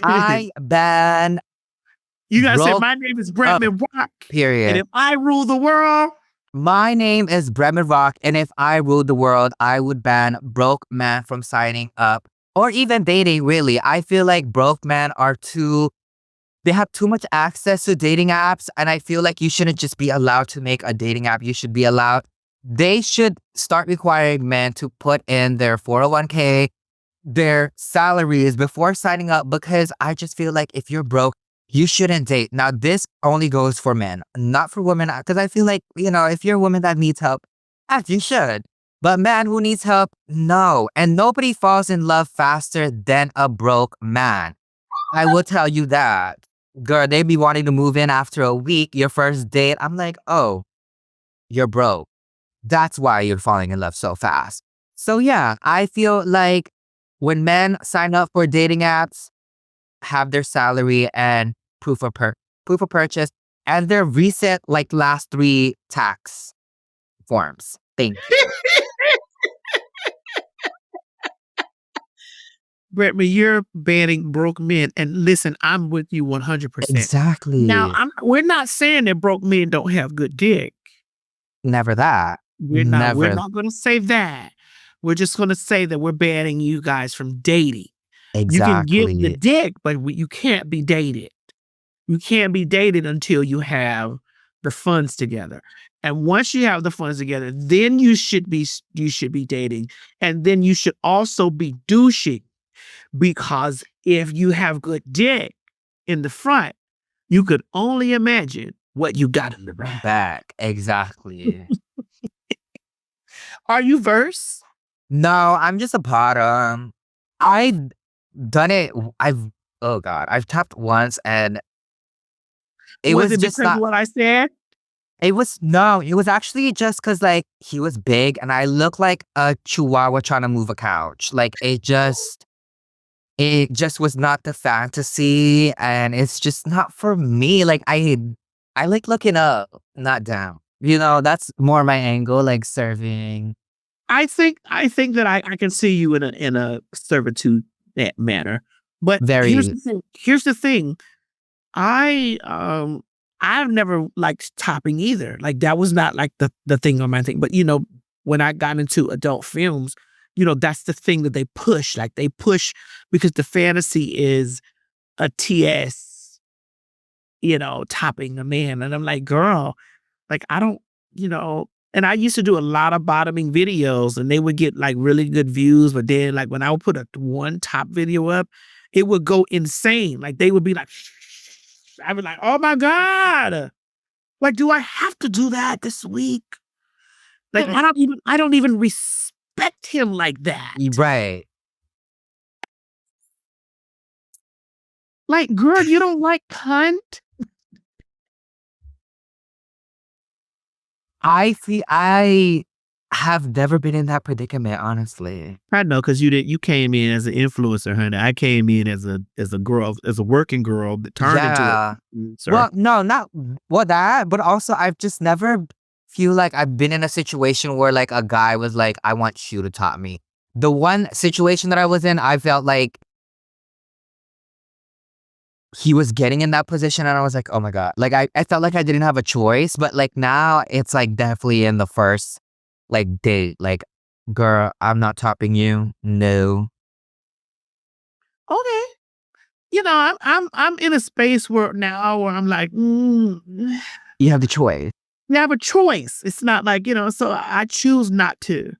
I ban You gotta say, broke my name is BRETMAN Rock. And period. if I rule the world, My name is BRETMAN Rock, and if I ruled the world, I would ban broke men from signing up or even dating, really. I feel like broke men they have too much access to dating apps, and I feel like you shouldn't just be allowed to make a dating app. They should start requiring men to put in their 401k, their salaries before signing up, because I just feel like if you're broke, you shouldn't date. Now, this only goes for men, not for women, because I feel like, if you're a woman that needs help, you should. But man who needs help, no. And nobody falls in love faster than a broke man. I will tell you that. Girl, they be wanting to move in after a week, your first date. I'm like, oh, you're broke. That's why you're falling in love so fast. So yeah, I feel like when men sign up for dating apps, have their salary and proof of purchase and their recent like last 3 tax forms. Thank you. Bretman, you're banning broke men. And listen, I'm with you 100%. Now, Exactly. we're not saying that broke men don't have good dick. Never that. We're Never. not going to say that. We're just going to say that we're banning you guys from dating. You can give the Exactly. dick, but you can't be dated. You can't be dated until you have the funds together. And once you have the funds together, then you should be dating. And then you should also be douching, because if you have good dick in the front, you could only imagine what you got in the back. Back. Exactly. Are you verse? No, I'm just a bottom. I've done it. Oh God, I've tapped once and it was it just because not. of what I said? It was actually just because like he was big and I look like a chihuahua trying to move a couch. Like it just was not the fantasy and it's just not for me. Like I like looking up, not down. You know, that's more my angle, like serving. I think that I can see you in a servitude manner. But Very. Here's the thing. I've never liked topping either. Like that was not like the thing on my thing. But when I got into adult films, that's the thing that they push. Like they push because the fantasy is a TS, topping a man. And I'm like, girl, like I don't, and I used to do a lot of bottoming videos and they would get like really good views. But then like when I would put a one top video up, it would go insane. Like they would be like, I'd be like, oh my God. Like, do I have to do that this week? Like, I don't even respect him like that. Right. Like, girl, you don't like cunt? I have never been in that predicament, honestly. I know, because you came in as an influencer, honey. I came in as a girl, as a working girl that turned into a influencer. Well, no, not that, but also I've just never feel like I've been in a situation where like a guy was like, I want you to top me. The one situation that I was in, I felt like he was getting in that position and I was like, oh my God. Like I felt like I didn't have a choice, but like now it's like definitely in the first like date, like, girl, I'm not topping you. No. Okay. I'm in a space where I'm like, You have the choice. you have a choice. It's not like, so I choose not to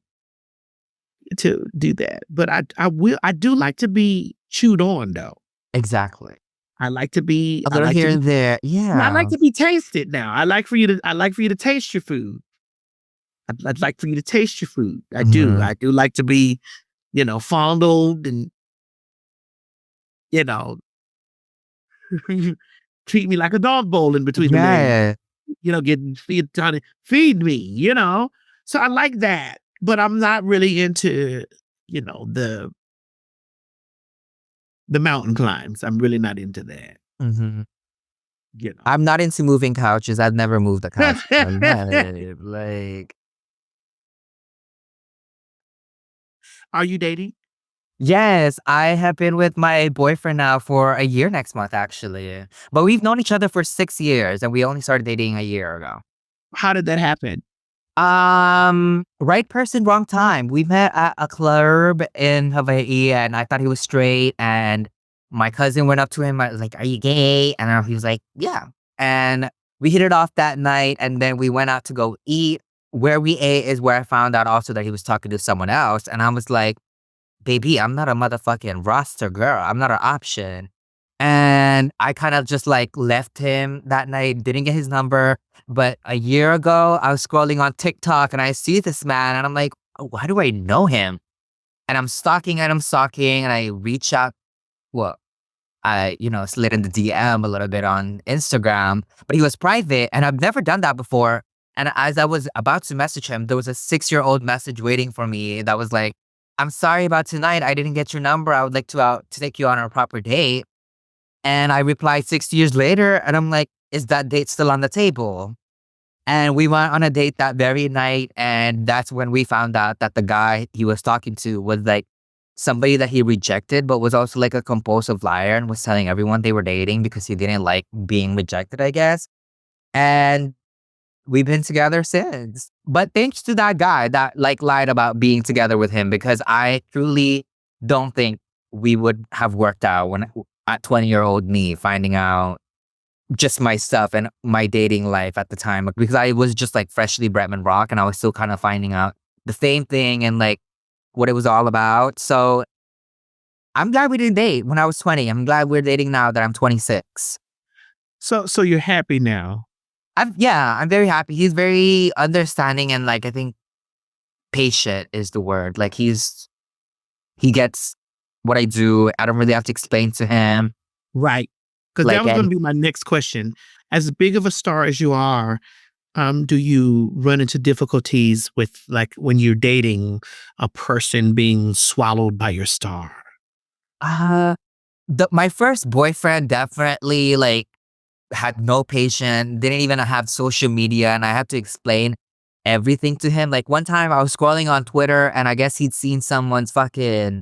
do that. But I do like to be chewed on though. Exactly. I like to be a little here and there. Yeah. I like to be tasted now. I like for you to taste your food. I'd like for you to taste your food. I do. I do like to be, fondled and, treat me like a dog bowl in between the legs. Trying to feed me, So I like that. But I'm not really into, the mountain climbs. I'm really not into that. I'm not into moving couches. I've never moved a couch. Like, are you dating? Yes, I have been with my boyfriend now for a year next month, actually. But we've known each other for 6 years and we only started dating a year ago. How did that happen? Right person, wrong time. We met at a club in Hawai'i and I thought he was straight and my cousin went up to him, like, are you gay? And he was like, yeah. And we hit it off that night and then we went out to go eat. Where we ate is where I found out also that he was talking to someone else. And I was like, baby, I'm not a motherfucking roster girl. I'm not an option. And I kind of just like left him that night, didn't get his number. But a year ago, I was scrolling on TikTok and I see this man and I'm like, why do I know him? And I'm stalking and I'm stalking and I reach out. Well, I, slid in the DM a little bit on Instagram, but he was private and I've never done that before. And as I was about to message him, there was a 6-year-old message waiting for me that was like, I'm sorry about tonight. I didn't get your number. I would like to take you on a proper date. And I replied 6 years later and I'm like, is that date still on the table? And we went on a date that very night. And that's when we found out that the guy he was talking to was like somebody that he rejected, but was also like a compulsive liar and was telling everyone they were dating because he didn't like being rejected, I guess. And we've been together since. But thanks to that guy that like lied about being together with him, because I truly don't think we would have worked out when at 20-year-old me finding out just my stuff and my dating life at the time, because I was just like freshly BRETMAN ROCK and I was still kind of finding out the same thing and like what it was all about. So I'm glad we didn't date when I was 20. I'm glad we're dating now that I'm 26. So you're happy now. I'm very happy. He's very understanding and like I think patient is the word. Like he gets what I do. I don't really have to explain to him. Right. Because that was going to be my next question. As big of a star as you are, do you run into difficulties with like when you're dating a person being swallowed by your star? My first boyfriend definitely like had no patience, didn't even have social media, and I had to explain everything to him. Like one time I was scrolling on Twitter and I guess he'd seen someone's fucking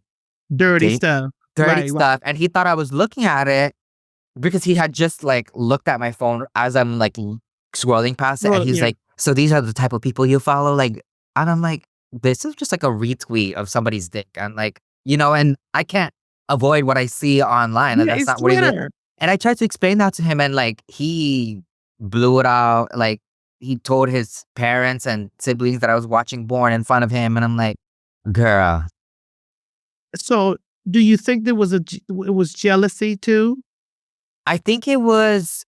dirty stuff. Stuff, and he thought I was looking at it because he had just like looked at my phone as I'm like scrolling past it, and he's like, so these are the type of people you follow? Like, and I'm like, this is just like a retweet of somebody's dick. And like, and I can't avoid what I see online. And that's not what he did. And I tried to explain that to him and like, he blew it out. Like he told his parents and siblings that I was watching porn in front of him. And I'm like, girl. So do you think it was jealousy too? I think it was,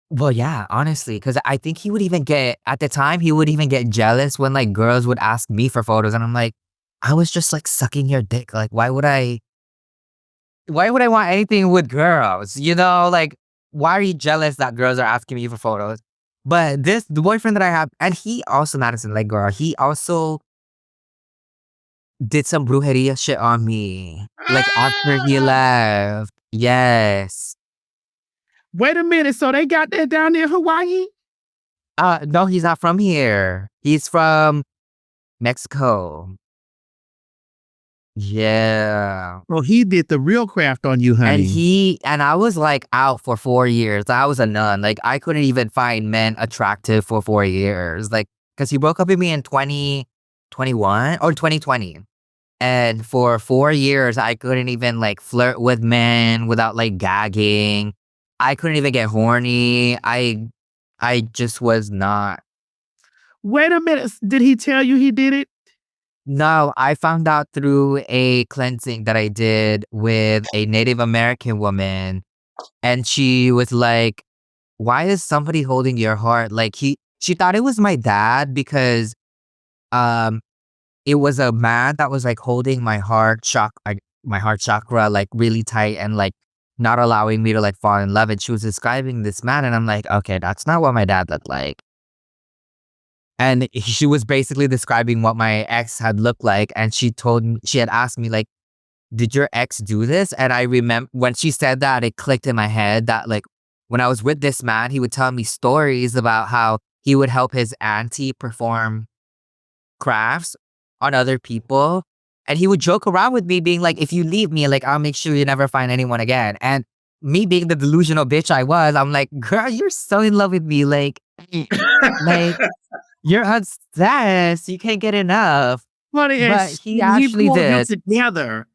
well, yeah, honestly, because I think he would even get, at the time, he would even get jealous when like girls would ask me for photos. And I'm like, I was just like sucking your dick. Like, why would I want anything with girls? Like, why are you jealous that girls are asking me for photos? But the boyfriend that I have, and he also, Madison, like, girl, he also did some brujeria shit on me. Like, after he left. Yes. Wait a minute. So they got that down there in Hawaii? No, he's not from here. He's from Mexico. Yeah. Well, he did the real craft on you, honey. And I was like out for 4 years. I was a nun. Like I couldn't even find men attractive for 4 years. Like, cause he broke up with me in 2021 or 2020. And for 4 years, I couldn't even like flirt with men without like gagging. I couldn't even get horny. I just was not. Wait a minute. Did he tell you he did it? No, I found out through a cleansing that I did with a Native American woman. And she was like, why is somebody holding your heart? Like she thought it was my dad because it was a man that was like holding my heart chakra like really tight and like not allowing me to like fall in love. And she was describing this man and I'm like, okay, that's not what my dad looked like. And she was basically describing what my ex had looked like. And she had asked me like, did your ex do this? And I remember when she said that, it clicked in my head that like when I was with this man, he would tell me stories about how he would help his auntie perform crafts on other people. And he would joke around with me being like, if you leave me, like, I'll make sure you never find anyone again. And me being the delusional bitch I was, I'm like, girl, you're so in love with me. Like, you're obsessed. You can't get enough. But he actually did. You together.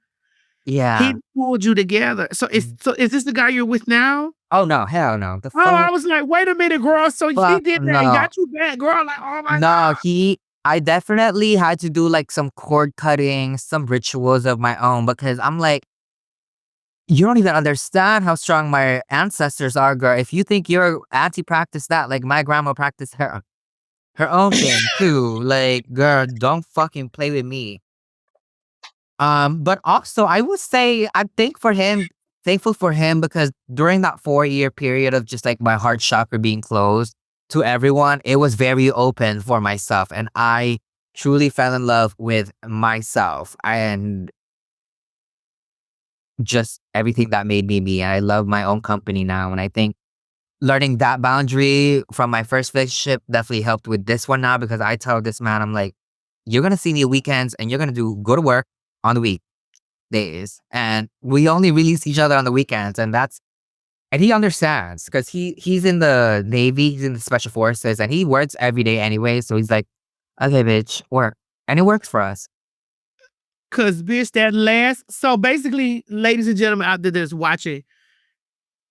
Yeah. He pulled you together. So is this the guy you're with now? Oh no, hell no. I was like, wait a minute, girl. So he did that and got you back, girl. Like, oh my God. No, I definitely had to do like some cord cutting, some rituals of my own because I'm like, you don't even understand how strong my ancestors are, girl. If you think your auntie practiced that, like my grandma practiced her her own thing too. Like, girl, don't fucking play with me. But also I would say I'm thankful for him because during that 4-year period of just like my heart chakra being closed to everyone, it was very open for myself. And I truly fell in love with myself and just everything that made me me. I love my own company now. And I think learning that boundary from my first relationship definitely helped with this one now because I tell this man, I'm like, you're gonna see me weekends and you're gonna go to work on the weekdays. And we only really see each other on the weekends. And he understands because he's in the Navy, he's in the Special Forces, and he works every day anyway. So he's like, okay, bitch, work. And it works for us. Cause bitch, that last. So basically, ladies and gentlemen out there that's watching,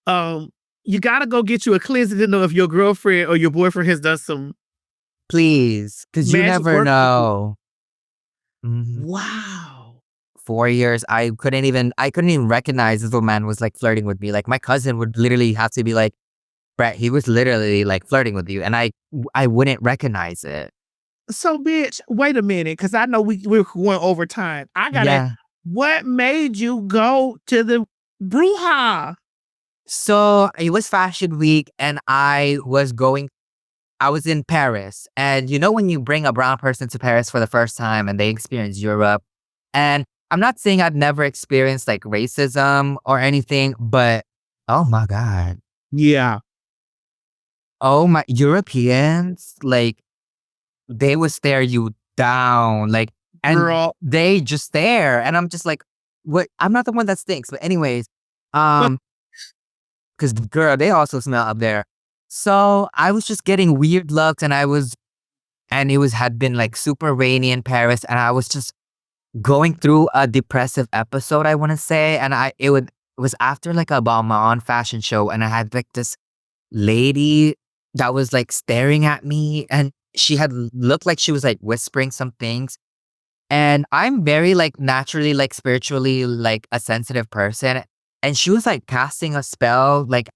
you gotta go get you a cleanser to know if your girlfriend or your boyfriend has done some Please, because you magic never work. know. Mhm. Wow. 4 years, I couldn't even recognize this little man was like flirting with me. Like my cousin would literally have to be like, Brett, he was literally like flirting with you, and I wouldn't recognize it. So bitch, wait a minute, because I know we're going over time. Yeah. What made you go to the Bruja? So it was Fashion Week, and I was in Paris. And you know when you bring a brown person to Paris for the first time and they experience Europe, and I'm not saying I've never experienced like racism or anything, but oh my God. Yeah. Oh my Europeans, like they would stare you down, like, and Girl. they just stare. And I'm just like, what? I'm not the one that stinks. But anyways, because girl, they also smell up there. So I was just getting weird looks and had been like super rainy in Paris. And I was just going through a depressive episode, I want to say. And it was after like a Balmain fashion show. And I had like this lady that was like staring at me and she had looked like she was like whispering some things. And I'm very like naturally like spiritually like a sensitive person. And she was like casting a spell. Like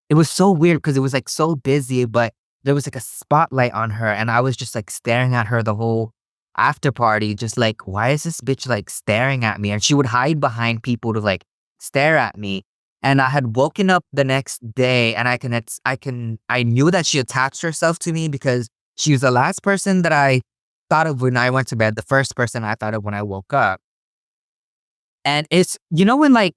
it was so weird because it was like so busy, but there was like a spotlight on her. And I was just like staring at her the whole after party, just like, why is this bitch like staring at me? And she would hide behind people to like stare at me. And I had woken up the next day and I knew that she attached herself to me because she was the last person that I thought of when I went to bed, the first person I thought of when I woke up. And it's, you know, when like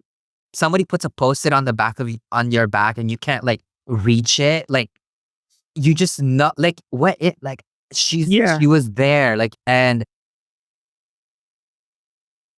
somebody puts a post-it on the back on your back and you can't like reach it, like you just not like what it like Yeah. she was there, like, and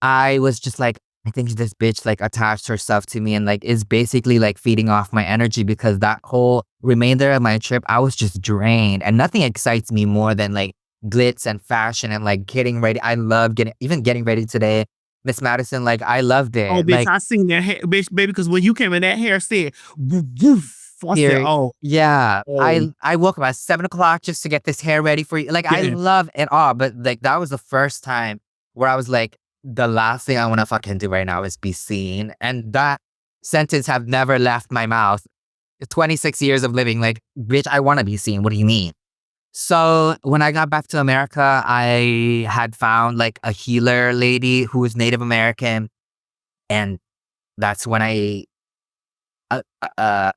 I was just like, I think this bitch like attached herself to me and like is basically like feeding off my energy because that whole remainder of my trip, I was just drained and nothing excites me more than like glitz and fashion and like getting ready. I love getting ready today. Miss Madison, like I loved Oh, it. bitch, Like I seen that hair, bitch, baby, because when you came in, that hair said, woof, woof. I said, here, oh, yeah, oh, I woke up at 7 o'clock just to get this hair ready for you. Like I yeah. love it all, but like that was the first time where I was like, the last thing I want to fucking do right now is be seen, and that sentence have never left my mouth. 26 years of living, like, bitch, I want to be seen. What do you mean? So when I got back to America, I had found like a healer lady who was Native American, and that's when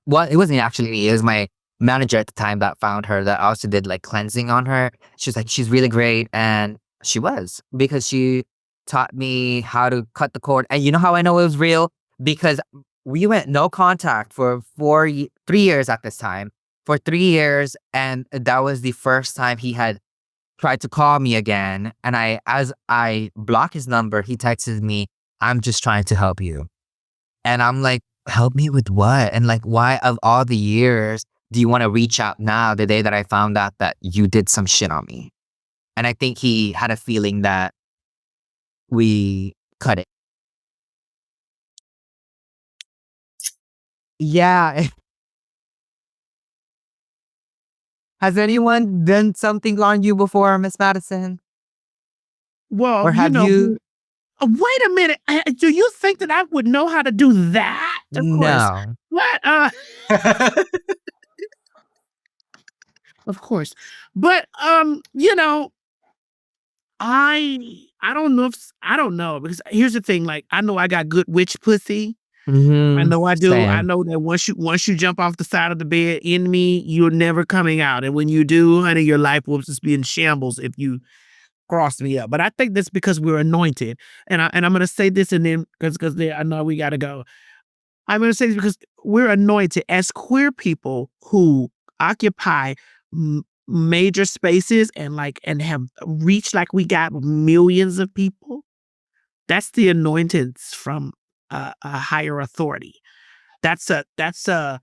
well, it wasn't actually me. It was my manager at the time that found her that also did like cleansing on her. She was like, she's really great. And she was because she taught me how to cut the cord. And you know how I know it was real? Because we went no contact for 3 years at this time. For 3 years. And that was the first time he had tried to call me again. And as I block his number, he texted me, I'm just trying to help you. And I'm like, help me with what? And like, why of all the years do you want to reach out now, the day that I found out that you did some shit on me? And I think he had a feeling that we cut it. Yeah. Has anyone done something on you before, Miss Madison? Well, Or have you? wait a minute. Do you think that I would know how to do that? Of course. No. What? Of course. But I don't know if I don't know, because here's the thing, like, I know I got good witch pussy. I know I do. I Same. know that once you jump off the side of the bed in me, you're never coming out. And when you do, honey, your life will just be in shambles if you cross me up. But I think that's because we're anointed. And I'm gonna say this, and then because I know we gotta go. I'm gonna say this because we're anointed as queer people who occupy major spaces and have reached, like, we got millions of people. That's the anointings from a higher authority. That's a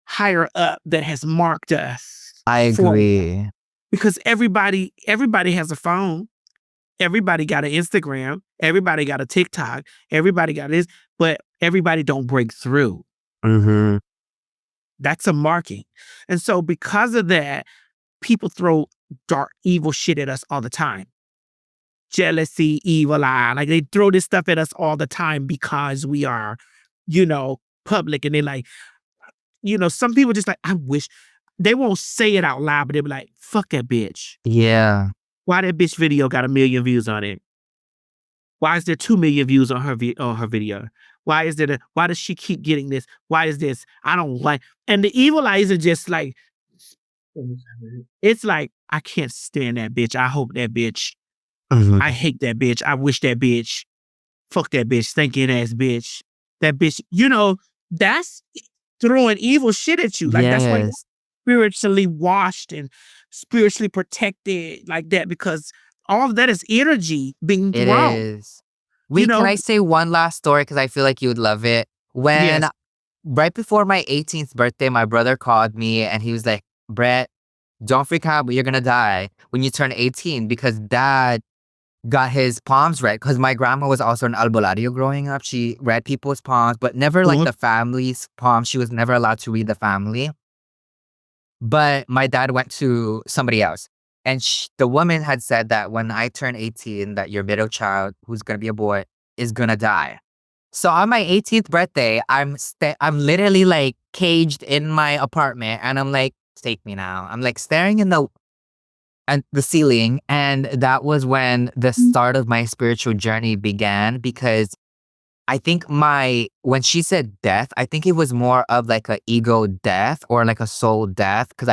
higher up that has marked us I for, agree. because everybody has a phone. Everybody got an Instagram. Everybody got a TikTok. Everybody got this, but everybody don't break through. Mm-hmm. That's a marking. And so because of that, people throw dark, evil shit at us all the time. Jealousy, evil eye. Like, they throw this stuff at us all the time because we are, public. And they like, some people just like, I wish they won't say it out loud, but they'll be like, fuck that bitch. Yeah. Why that bitch video got 1 million views on it? Why is there 2 million views on her video? Why does she keep getting this? Why is this? I don't like. And the evil eye isn't just like, it's like, I can't stand that bitch. I hope that bitch. Mhm. I hate that bitch. I wish that bitch. Fuck that bitch. Stinking ass bitch. That bitch. That's throwing evil shit at you. Like, that's why you're Yes, spiritually washed and spiritually protected like that, because all of that is energy being it thrown. is. You Wait, can know? I say one last story? Because I feel like you would love it. When Yes. right before my 18th birthday, my brother called me and he was like, Brett, don't freak out, but you're gonna die when you turn 18 because dad got his palms read. Because my grandma was also an albulario growing up. She read people's palms, but never like Mhm. the family's palms. She was never allowed to read the family. But my dad went to somebody else. And the woman had said that when I turn 18, that your middle child, who's gonna be a boy, is gonna die. So on my 18th birthday, I'm literally like caged in my apartment, and I'm like, take me now. I'm like staring in the ceiling, and that was when the start of my spiritual journey began, because I think when she said death, I think it was more of like a ego death or like a soul death. Because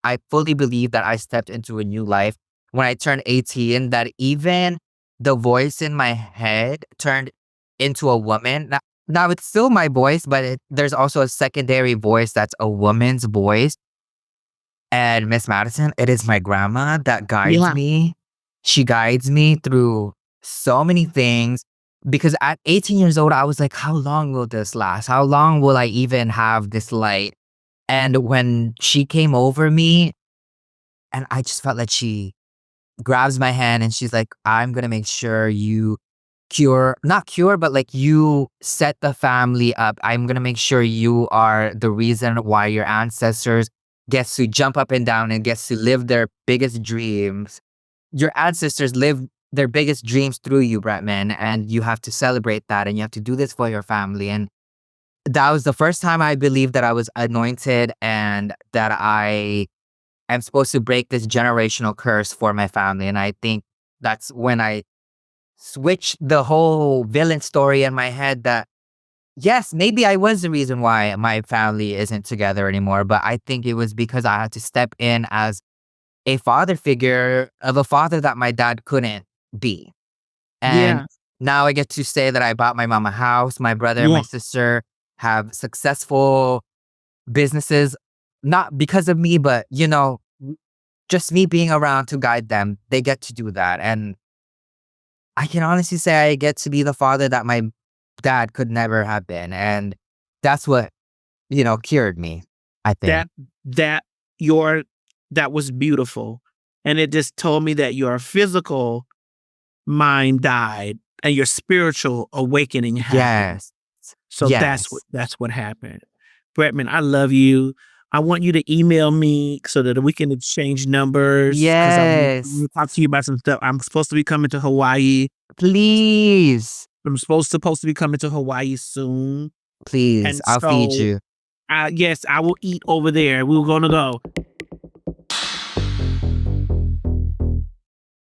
I fully believe that I stepped into a new life when I turned 18, that even the voice in my head turned into a woman. Now it's still my voice, but there's also a secondary voice that's a woman's voice. And Miss Madison, it is my grandma that guides Yeah. me. She guides me through so many things, because at 18 years old, I was like, how long will this last? How long will I even have this light? And when she came over me, and I just felt like she grabs my hand and she's like, I'm going to make sure you not cure, but like you set the family up. I'm going to make sure you are the reason why your ancestors gets to jump up and down and gets to live their biggest dreams. Your ancestors live their biggest dreams through you, Bretman, and you have to celebrate that, and you have to do this for your family. And that was the first time I believed that I was anointed and that I am supposed to break this generational curse for my family. And I think that's when I switched the whole villain story in my head, that yes, maybe I was the reason why my family isn't together anymore, but I think it was because I had to step in as a father figure of a father that my dad couldn't be. And Yeah. now I get to say that I bought my mom a house. My brother and my Yeah. sister have successful businesses, not because of me, but just me being around to guide them. They get to do that. And I can honestly say I get to be the father that my dad could never have been. And that's what, cured me, I think. That that your that was beautiful. And it just told me that your physical mind died and your spiritual awakening happened. Yes. So Yes. that's what happened. Bretman, I love you. I want you to email me so that we can exchange numbers, because I want Yes. to talk to you about some stuff. I'm supposed to be coming to Hawaii. Please. I'm supposed to be coming to Hawaii soon. Please. And I'll feed so, you. yes, I will eat over there. We're gonna go.